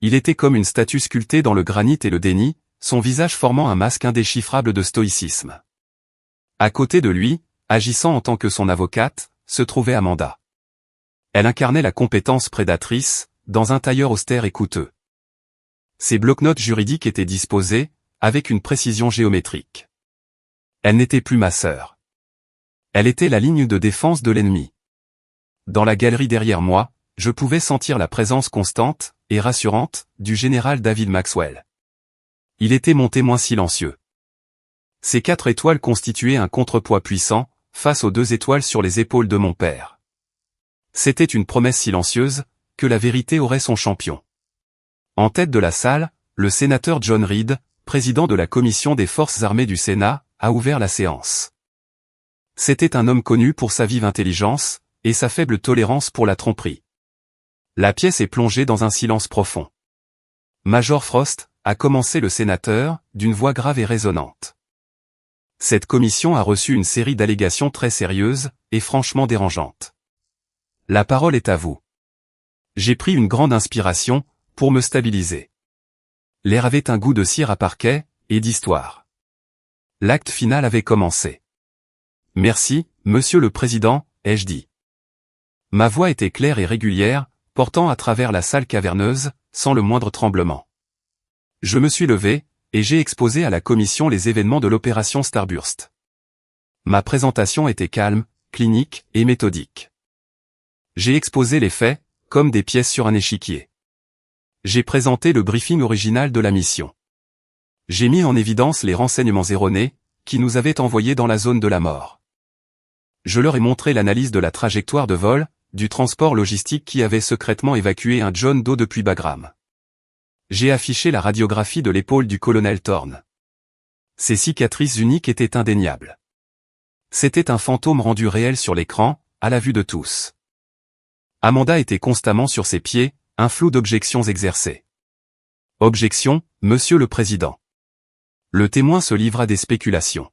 [SPEAKER 1] Il était comme une statue sculptée dans le granit et le déni, son visage formant un masque indéchiffrable de stoïcisme. À côté de lui, agissant en tant que son avocate, se trouvait Amanda. Elle incarnait la compétence prédatrice, dans un tailleur austère et coûteux. Ses bloc-notes juridiques étaient disposés, avec une précision géométrique. Elle n'était plus ma sœur. Elle était la ligne de défense de l'ennemi. Dans la galerie derrière moi, je pouvais sentir la présence constante, et rassurante, du général David Maxwell. Il était mon témoin silencieux. Ces 4 étoiles constituaient un contrepoids puissant, face aux 2 étoiles sur les épaules de mon père. C'était une promesse silencieuse, que la vérité aurait son champion. En tête de la salle, le sénateur John Reed, président de la Commission des Forces armées du Sénat, a ouvert la séance. C'était un homme connu pour sa vive intelligence, et sa faible tolérance pour la tromperie. La pièce est plongée dans un silence profond. Major Frost, a commencé le sénateur, d'une voix grave et résonnante. Cette commission a reçu une série d'allégations très sérieuses, et franchement dérangeantes. La parole est à vous. J'ai pris une grande inspiration, pour me stabiliser. L'air avait un goût de cire à parquet, et d'histoire. L'acte final avait commencé. Merci, monsieur le président, ai-je dit. Ma voix était claire et régulière, portant à travers la salle caverneuse, sans le moindre tremblement. Je me suis levé, et j'ai exposé à la commission les événements de l'opération Starburst. Ma présentation était calme, clinique et méthodique. J'ai exposé les faits, comme des pièces sur un échiquier. J'ai présenté le briefing original de la mission. J'ai mis en évidence les renseignements erronés, qui nous avaient envoyés dans la zone de la mort. Je leur ai montré l'analyse de la trajectoire de vol, du transport logistique qui avait secrètement évacué un John Doe depuis Bagram. J'ai affiché la radiographie de l'épaule du colonel Thorne. Ces cicatrices uniques étaient indéniables. C'était un fantôme rendu réel sur l'écran, à la vue de tous. Amanda était constamment sur ses pieds, un flot d'objections exercées. Objection, Monsieur le Président. Le témoin se livre à des spéculations.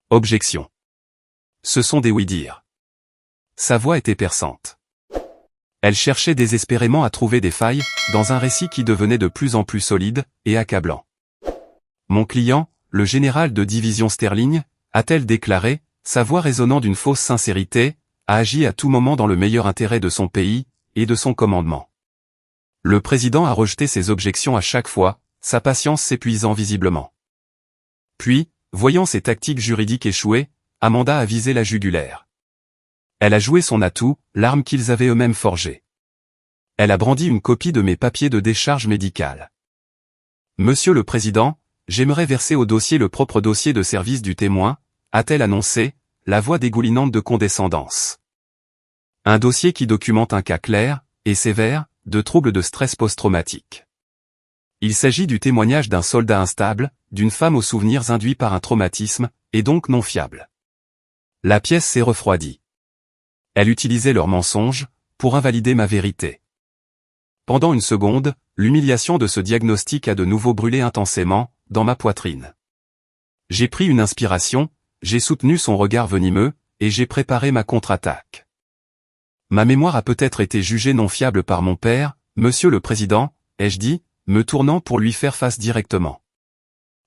[SPEAKER 1] Objection. Ce sont des oui-dire. Sa voix était perçante. Elle cherchait désespérément à trouver des failles, dans un récit qui devenait de plus en plus solide, et accablant. Mon client, le général de division Sterling, a-t-elle déclaré, sa voix résonnant d'une fausse sincérité, a agi à tout moment dans le meilleur intérêt de son pays, et de son commandement. Le président a rejeté ses objections à chaque fois, sa patience s'épuisant visiblement. Puis, voyant ses tactiques juridiques échouer, Amanda a visé la jugulaire. Elle a joué son atout, l'arme qu'ils avaient eux-mêmes forgée. Elle a brandi une copie de mes papiers de décharge médicale. Monsieur le Président, j'aimerais verser au dossier le propre dossier de service du témoin, a-t-elle annoncé, la voix dégoulinante de condescendance. Un dossier qui documente un cas clair, et sévère, de troubles de stress post-traumatique. Il s'agit du témoignage d'un soldat instable, d'une femme aux souvenirs induits par un traumatisme, et donc non fiable. La pièce s'est refroidie. Elle utilisait leurs mensonges, pour invalider ma vérité. Pendant une seconde, l'humiliation de ce diagnostic a de nouveau brûlé intensément, dans ma poitrine. J'ai pris une inspiration, j'ai soutenu son regard venimeux, et j'ai préparé ma contre-attaque. Ma mémoire a peut-être été jugée non fiable par mon père, Monsieur le Président, ai-je dit, me tournant pour lui faire face directement.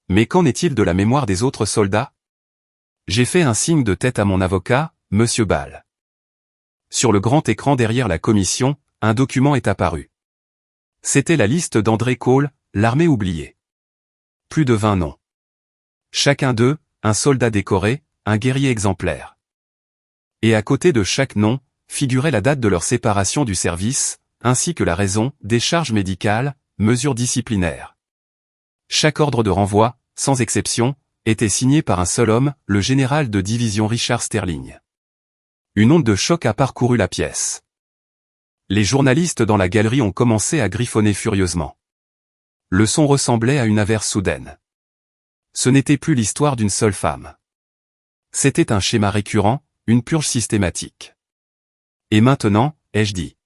[SPEAKER 1] Mais qu'en est-il de la mémoire des autres soldats? J'ai fait un signe de tête à mon avocat, Monsieur Ball. Sur le grand écran derrière la commission, un document est apparu. C'était la liste d'André Cole, l'armée oubliée. Plus de 20 noms. Chacun d'eux, un soldat décoré, un guerrier exemplaire. Et à côté de chaque nom, figurait la date de leur séparation du service, ainsi que la raison, décharge médicale, mesures disciplinaires. Chaque ordre de renvoi, sans exception, était signé par un seul homme, le général de division Richard Sterling. Une onde de choc a parcouru la pièce. Les journalistes dans la galerie ont commencé à griffonner furieusement. Le son ressemblait à une averse soudaine. Ce n'était plus l'histoire d'une seule femme. C'était un schéma récurrent, une purge systématique. Et maintenant, ai-je dit.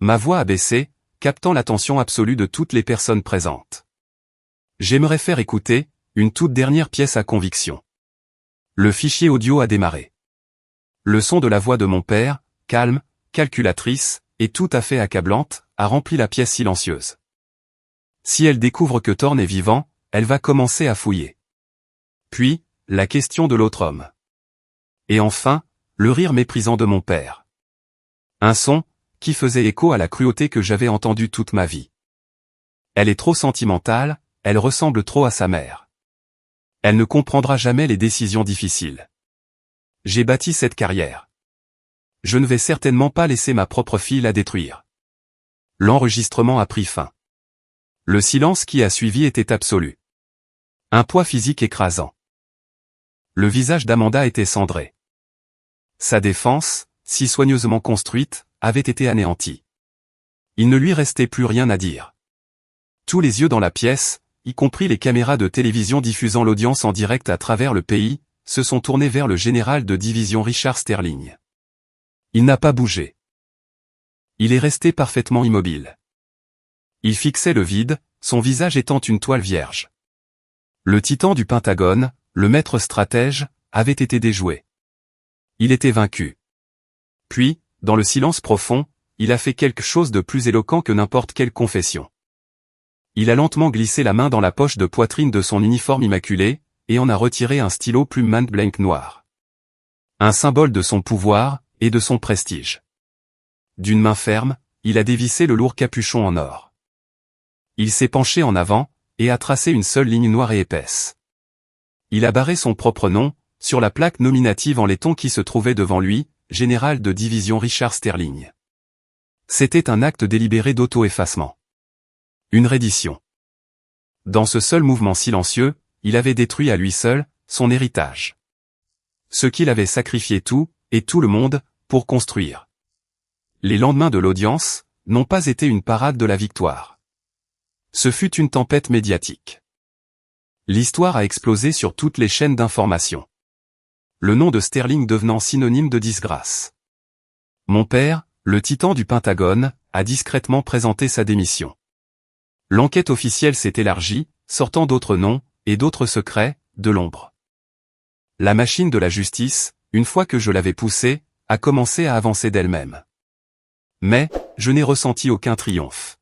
[SPEAKER 1] Ma voix a baissé, captant l'attention absolue de toutes les personnes présentes. J'aimerais faire écouter, une toute dernière pièce à conviction. Le fichier audio a démarré. Le son de la voix de mon père, calme, calculatrice, et tout à fait accablante, a rempli la pièce silencieuse. Si elle découvre que Thorne est vivant, elle va commencer à fouiller. Puis, la question de l'autre homme. Et enfin, le rire méprisant de mon père. Un son, qui faisait écho à la cruauté que j'avais entendue toute ma vie. Elle est trop sentimentale, elle ressemble trop à sa mère. Elle ne comprendra jamais les décisions difficiles. J'ai bâti cette carrière. Je ne vais certainement pas laisser ma propre fille la détruire. L'enregistrement a pris fin. Le silence qui a suivi était absolu. Un poids physique écrasant. Le visage d'Amanda était cendré. Sa défense, si soigneusement construite, avait été anéantie. Il ne lui restait plus rien à dire. Tous les yeux dans la pièce, y compris les caméras de télévision diffusant l'audience en direct à travers le pays, se sont tournés vers le général de division Richard Sterling. Il n'a pas bougé. Il est resté parfaitement immobile. Il fixait le vide, son visage étant une toile vierge. Le titan du Pentagone, le maître stratège, avait été déjoué. Il était vaincu. Puis, dans le silence profond, il a fait quelque chose de plus éloquent que n'importe quelle confession. Il a lentement glissé la main dans la poche de poitrine de son uniforme immaculé, et en a retiré un stylo plume Mont Blanc noir. Un symbole de son pouvoir, et de son prestige. D'une main ferme, il a dévissé le lourd capuchon en or. Il s'est penché en avant, et a tracé une seule ligne noire et épaisse. Il a barré son propre nom, sur la plaque nominative en laiton qui se trouvait devant lui, général de division Richard Sterling. C'était un acte délibéré d'auto-effacement. Une reddition. Dans ce seul mouvement silencieux, il avait détruit à lui seul, son héritage. Ce qu'il avait sacrifié tout, et tout le monde, pour construire. Les lendemains de l'audience, n'ont pas été une parade de la victoire. Ce fut une tempête médiatique. L'histoire a explosé sur toutes les chaînes d'information. Le nom de Sterling devenant synonyme de disgrâce. Mon père, le titan du Pentagone, a discrètement présenté sa démission. L'enquête officielle s'est élargie, sortant d'autres noms, et d'autres secrets, de l'ombre. La machine de la justice, une fois que je l'avais poussée, a commencé à avancer d'elle-même. Mais, je n'ai ressenti aucun triomphe.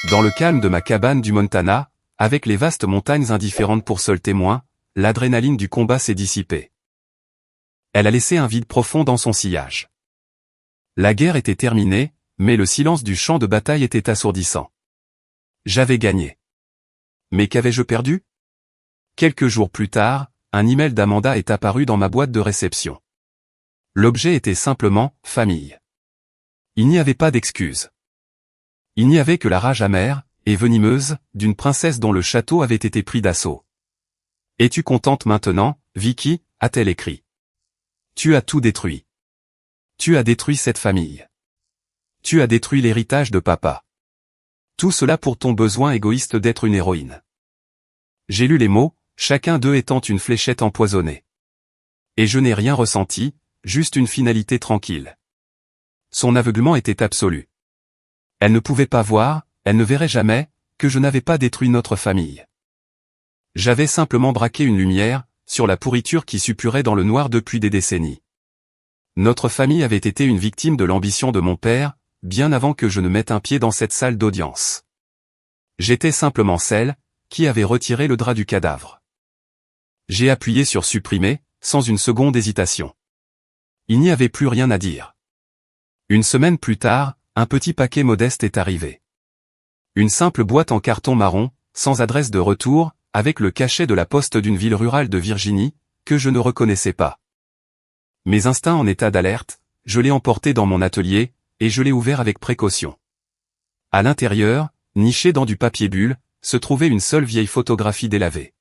[SPEAKER 1] Dans le calme de ma cabane du Montana, avec les vastes montagnes indifférentes pour seul témoin, l'adrénaline du combat s'est dissipée. Elle a laissé un vide profond dans son sillage. La guerre était terminée, mais le silence du champ de bataille était assourdissant. J'avais gagné. Mais qu'avais-je perdu? Quelques jours plus tard, un email d'Amanda est apparu dans ma boîte de réception. L'objet était simplement « famille ». Il n'y avait pas d'excuse. Il n'y avait que la rage amère, et venimeuse, d'une princesse dont le château avait été pris d'assaut. « Es-tu contente maintenant, Vicky ?» a-t-elle écrit. « Tu as tout détruit. Tu as détruit cette famille. Tu as détruit l'héritage de papa. Tout cela pour ton besoin égoïste d'être une héroïne. » J'ai lu les mots, chacun d'eux étant une fléchette empoisonnée. Et je n'ai rien ressenti, juste une finalité tranquille. Son aveuglement était absolu. Elle ne pouvait pas voir, elle ne verrait jamais, que je n'avais pas détruit notre famille. J'avais simplement braqué une lumière, sur la pourriture qui suppurait dans le noir depuis des décennies. Notre famille avait été une victime de l'ambition de mon père, bien avant que je ne mette un pied dans cette salle d'audience. J'étais simplement celle, qui avait retiré le drap du cadavre. J'ai appuyé sur supprimer, sans une seconde hésitation. Il n'y avait plus rien à dire. Une semaine plus tard, un petit paquet modeste est arrivé. Une simple boîte en carton marron, sans adresse de retour, avec le cachet de la poste d'une ville rurale de Virginie, que je ne reconnaissais pas. Mes instincts en état d'alerte, je l'ai emporté dans mon atelier, et je l'ai ouvert avec précaution. À l'intérieur, nichée dans du papier bulle, se trouvait une seule vieille photographie délavée.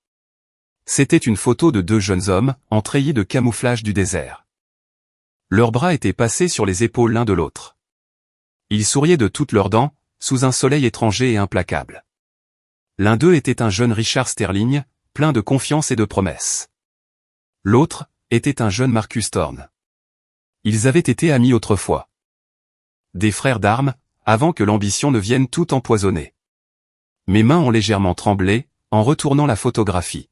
[SPEAKER 1] C'était une photo de deux jeunes hommes, en treillis de camouflage du désert. Leurs bras étaient passés sur les épaules l'un de l'autre. Ils souriaient de toutes leurs dents, sous un soleil étranger et implacable. L'un d'eux était un jeune Richard Sterling, plein de confiance et de promesses. L'autre, était un jeune Marcus Thorne. Ils avaient été amis autrefois. Des frères d'armes, avant que l'ambition ne vienne tout empoisonner. Mes mains ont légèrement tremblé, en retournant la photographie.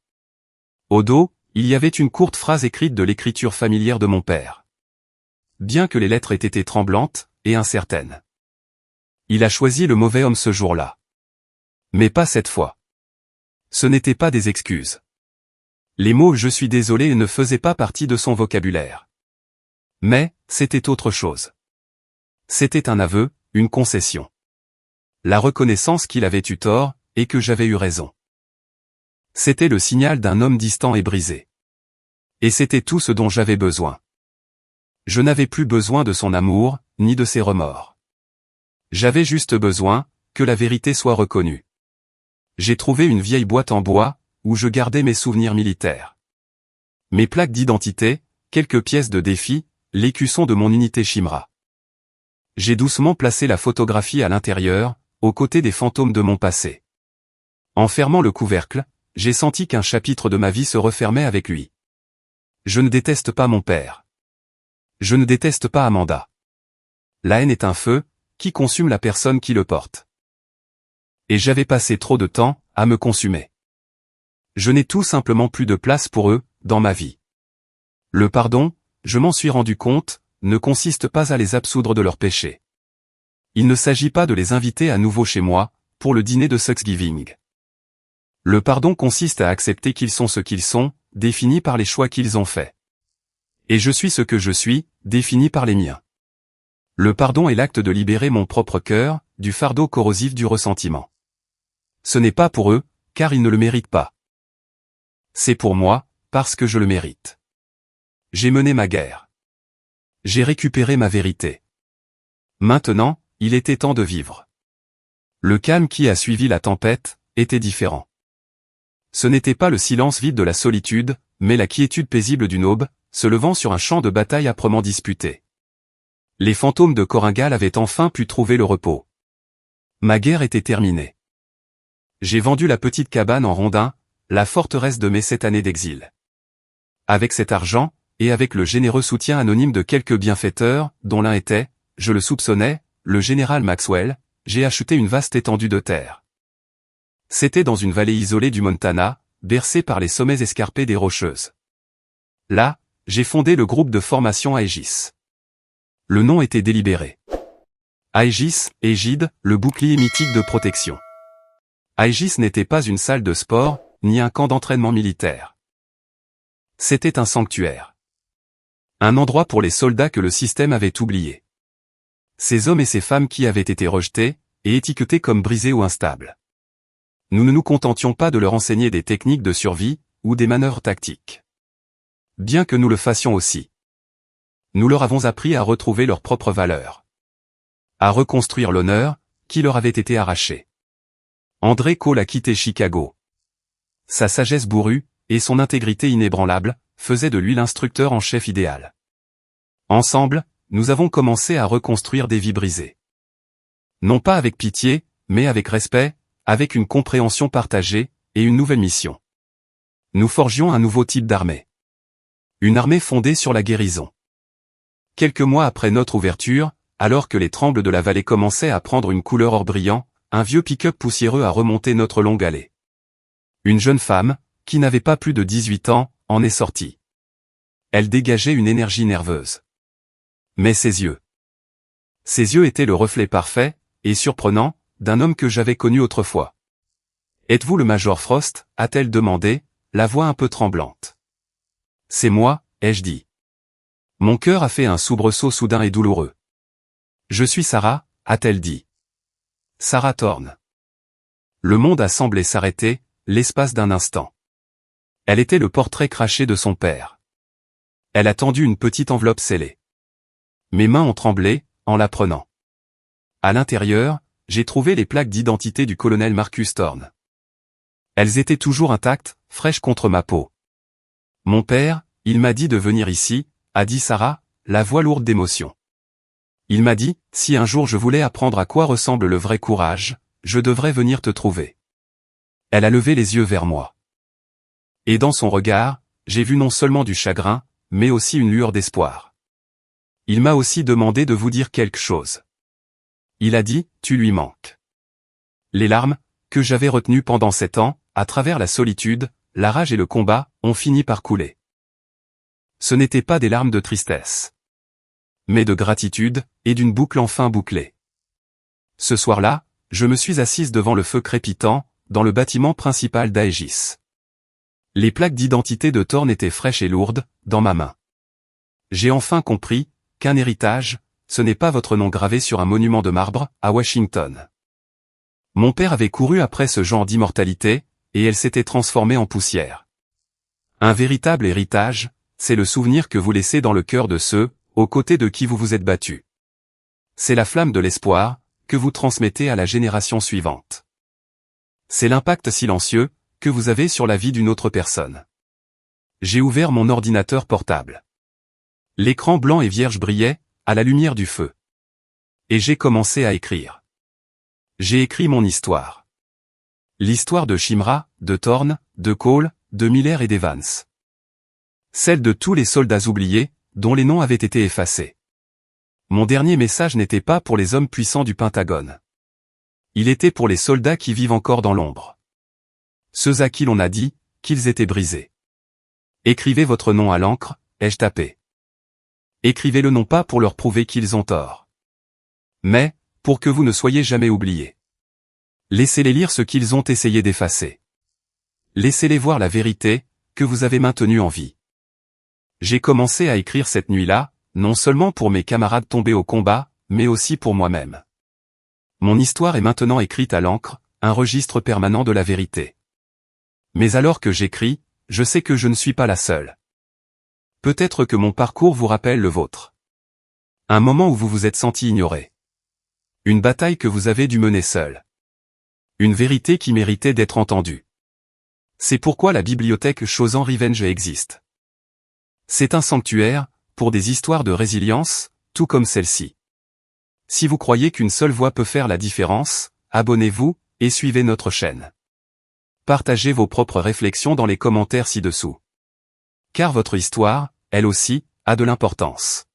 [SPEAKER 1] Au dos, il y avait une courte phrase écrite de l'écriture familière de mon père. Bien que les lettres aient été tremblantes, et incertaines. Il a choisi le mauvais homme ce jour-là. Mais pas cette fois. Ce n'étaient pas des excuses. Les mots « je suis désolé » ne faisaient pas partie de son vocabulaire. Mais, c'était autre chose. C'était un aveu, une concession. La reconnaissance qu'il avait eu tort, et que j'avais eu raison. C'était le signal d'un homme distant et brisé. Et c'était tout ce dont j'avais besoin. Je n'avais plus besoin de son amour, ni de ses remords. J'avais juste besoin, que la vérité soit reconnue. J'ai trouvé une vieille boîte en bois, où je gardais mes souvenirs militaires. Mes plaques d'identité, quelques pièces de défi, l'écusson de mon unité Chimera. J'ai doucement placé la photographie à l'intérieur, aux côtés des fantômes de mon passé. En fermant le couvercle, j'ai senti qu'un chapitre de ma vie se refermait avec lui. Je ne déteste pas mon père. Je ne déteste pas Amanda. La haine est un feu, qui consume la personne qui le porte. Et j'avais passé trop de temps, à me consumer. Je n'ai tout simplement plus de place pour eux, dans ma vie. Le pardon, je m'en suis rendu compte, ne consiste pas à les absoudre de leurs péchés. Il ne s'agit pas de les inviter à nouveau chez moi, pour le dîner de Thanksgiving. Le pardon consiste à accepter qu'ils sont ce qu'ils sont, définis par les choix qu'ils ont faits. Et je suis ce que je suis, défini par les miens. Le pardon est l'acte de libérer mon propre cœur, du fardeau corrosif du ressentiment. Ce n'est pas pour eux, car ils ne le méritent pas. C'est pour moi, parce que je le mérite. J'ai mené ma guerre. J'ai récupéré ma vérité. Maintenant, il était temps de vivre. Le calme qui a suivi la tempête, était différent. Ce n'était pas le silence vide de la solitude, mais la quiétude paisible d'une aube, se levant sur un champ de bataille âprement disputé. Les fantômes de Koringal avaient enfin pu trouver le repos. Ma guerre était terminée. J'ai vendu la petite cabane en rondin, la forteresse de mes 7 années d'exil. Avec cet argent, et avec le généreux soutien anonyme de quelques bienfaiteurs, dont l'un était, je le soupçonnais, le général Maxwell, j'ai acheté une vaste étendue de terre. C'était dans une vallée isolée du Montana, bercée par les sommets escarpés des Rocheuses. Là, j'ai fondé le groupe de formation Aegis. Le nom était délibéré. Aegis, égide, le bouclier mythique de protection. Aegis n'était pas une salle de sport, ni un camp d'entraînement militaire. C'était un sanctuaire. Un endroit pour les soldats que le système avait oubliés. Ces hommes et ces femmes qui avaient été rejetés, et étiquetés comme brisés ou instables. Nous ne nous contentions pas de leur enseigner des techniques de survie, ou des manœuvres tactiques. Bien que nous le fassions aussi. Nous leur avons appris à retrouver leur propre valeur. À reconstruire l'honneur, qui leur avait été arraché. André Cole a quitté Chicago. Sa sagesse bourrue, et son intégrité inébranlable, faisaient de lui l'instructeur en chef idéal. Ensemble, nous avons commencé à reconstruire des vies brisées. Non pas avec pitié, mais avec respect, avec une compréhension partagée, et une nouvelle mission. Nous forgions un nouveau type d'armée. Une armée fondée sur la guérison. Quelques mois après notre ouverture, alors que les trembles de la vallée commençaient à prendre une couleur or brillant, un vieux pick-up poussiéreux a remonté notre longue allée. Une jeune femme, qui n'avait pas plus de 18 ans, en est sortie. Elle dégageait une énergie nerveuse. Mais ses yeux. Ses yeux étaient le reflet parfait, et surprenant, d'un homme que j'avais connu autrefois. « Êtes-vous le Major Frost » a-t-elle demandé, la voix un peu tremblante. « C'est moi » ai-je dit. Mon cœur a fait un soubresaut soudain et douloureux. « Je suis Sarah » a-t-elle dit. Sarah Thorne. Le monde a semblé s'arrêter, l'espace d'un instant. Elle était le portrait craché de son père. Elle a tendu une petite enveloppe scellée. Mes mains ont tremblé, en la prenant. À l'intérieur, j'ai trouvé les plaques d'identité du colonel Marcus Thorne. Elles étaient toujours intactes, fraîches contre ma peau. Mon père, il m'a dit de venir ici, a dit Sarah, la voix lourde d'émotion. Il m'a dit, si un jour je voulais apprendre à quoi ressemble le vrai courage, je devrais venir te trouver. Elle a levé les yeux vers moi. Et dans son regard, j'ai vu non seulement du chagrin, mais aussi une lueur d'espoir. Il m'a aussi demandé de vous dire quelque chose. Il a dit, tu lui manques. Les larmes, que j'avais retenues pendant 7 ans, à travers la solitude, la rage et le combat, ont fini par couler. Ce n'étaient pas des larmes de tristesse. Mais de gratitude, et d'une boucle enfin bouclée. Ce soir-là, je me suis assise devant le feu crépitant, dans le bâtiment principal d'Aegis. Les plaques d'identité de Thorne étaient fraîches et lourdes, dans ma main. J'ai enfin compris, qu'un héritage, ce n'est pas votre nom gravé sur un monument de marbre, à Washington. Mon père avait couru après ce genre d'immortalité, et elle s'était transformée en poussière. Un véritable héritage, c'est le souvenir que vous laissez dans le cœur de ceux, aux côtés de qui vous vous êtes battu. C'est la flamme de l'espoir, que vous transmettez à la génération suivante. C'est l'impact silencieux, que vous avez sur la vie d'une autre personne. J'ai ouvert mon ordinateur portable. L'écran blanc et vierge brillait, à la lumière du feu. Et j'ai commencé à écrire. J'ai écrit mon histoire. L'histoire de Shimra, de Thorne, de Cole, de Miller et d'Evans. Celle de tous les soldats oubliés, dont les noms avaient été effacés. Mon dernier message n'était pas pour les hommes puissants du Pentagone. Il était pour les soldats qui vivent encore dans l'ombre. Ceux à qui l'on a dit, qu'ils étaient brisés. Écrivez votre nom à l'encre, ai-je tapé. Écrivez-le non pas pour leur prouver qu'ils ont tort. Mais, pour que vous ne soyez jamais oubliés. Laissez-les lire ce qu'ils ont essayé d'effacer. Laissez-les voir la vérité, que vous avez maintenue en vie. J'ai commencé à écrire cette nuit-là, non seulement pour mes camarades tombés au combat, mais aussi pour moi-même. Mon histoire est maintenant écrite à l'encre, un registre permanent de la vérité. Mais alors que j'écris, je sais que je ne suis pas la seule. Peut-être que mon parcours vous rappelle le vôtre. Un moment où vous vous êtes senti ignoré. Une bataille que vous avez dû mener seul. Une vérité qui méritait d'être entendue. C'est pourquoi la bibliothèque Chosen Revenge existe. C'est un sanctuaire, pour des histoires de résilience, tout comme celle-ci. Si vous croyez qu'une seule voix peut faire la différence, abonnez-vous, et suivez notre chaîne. Partagez vos propres réflexions dans les commentaires ci-dessous. Car votre histoire, elle aussi, a de l'importance.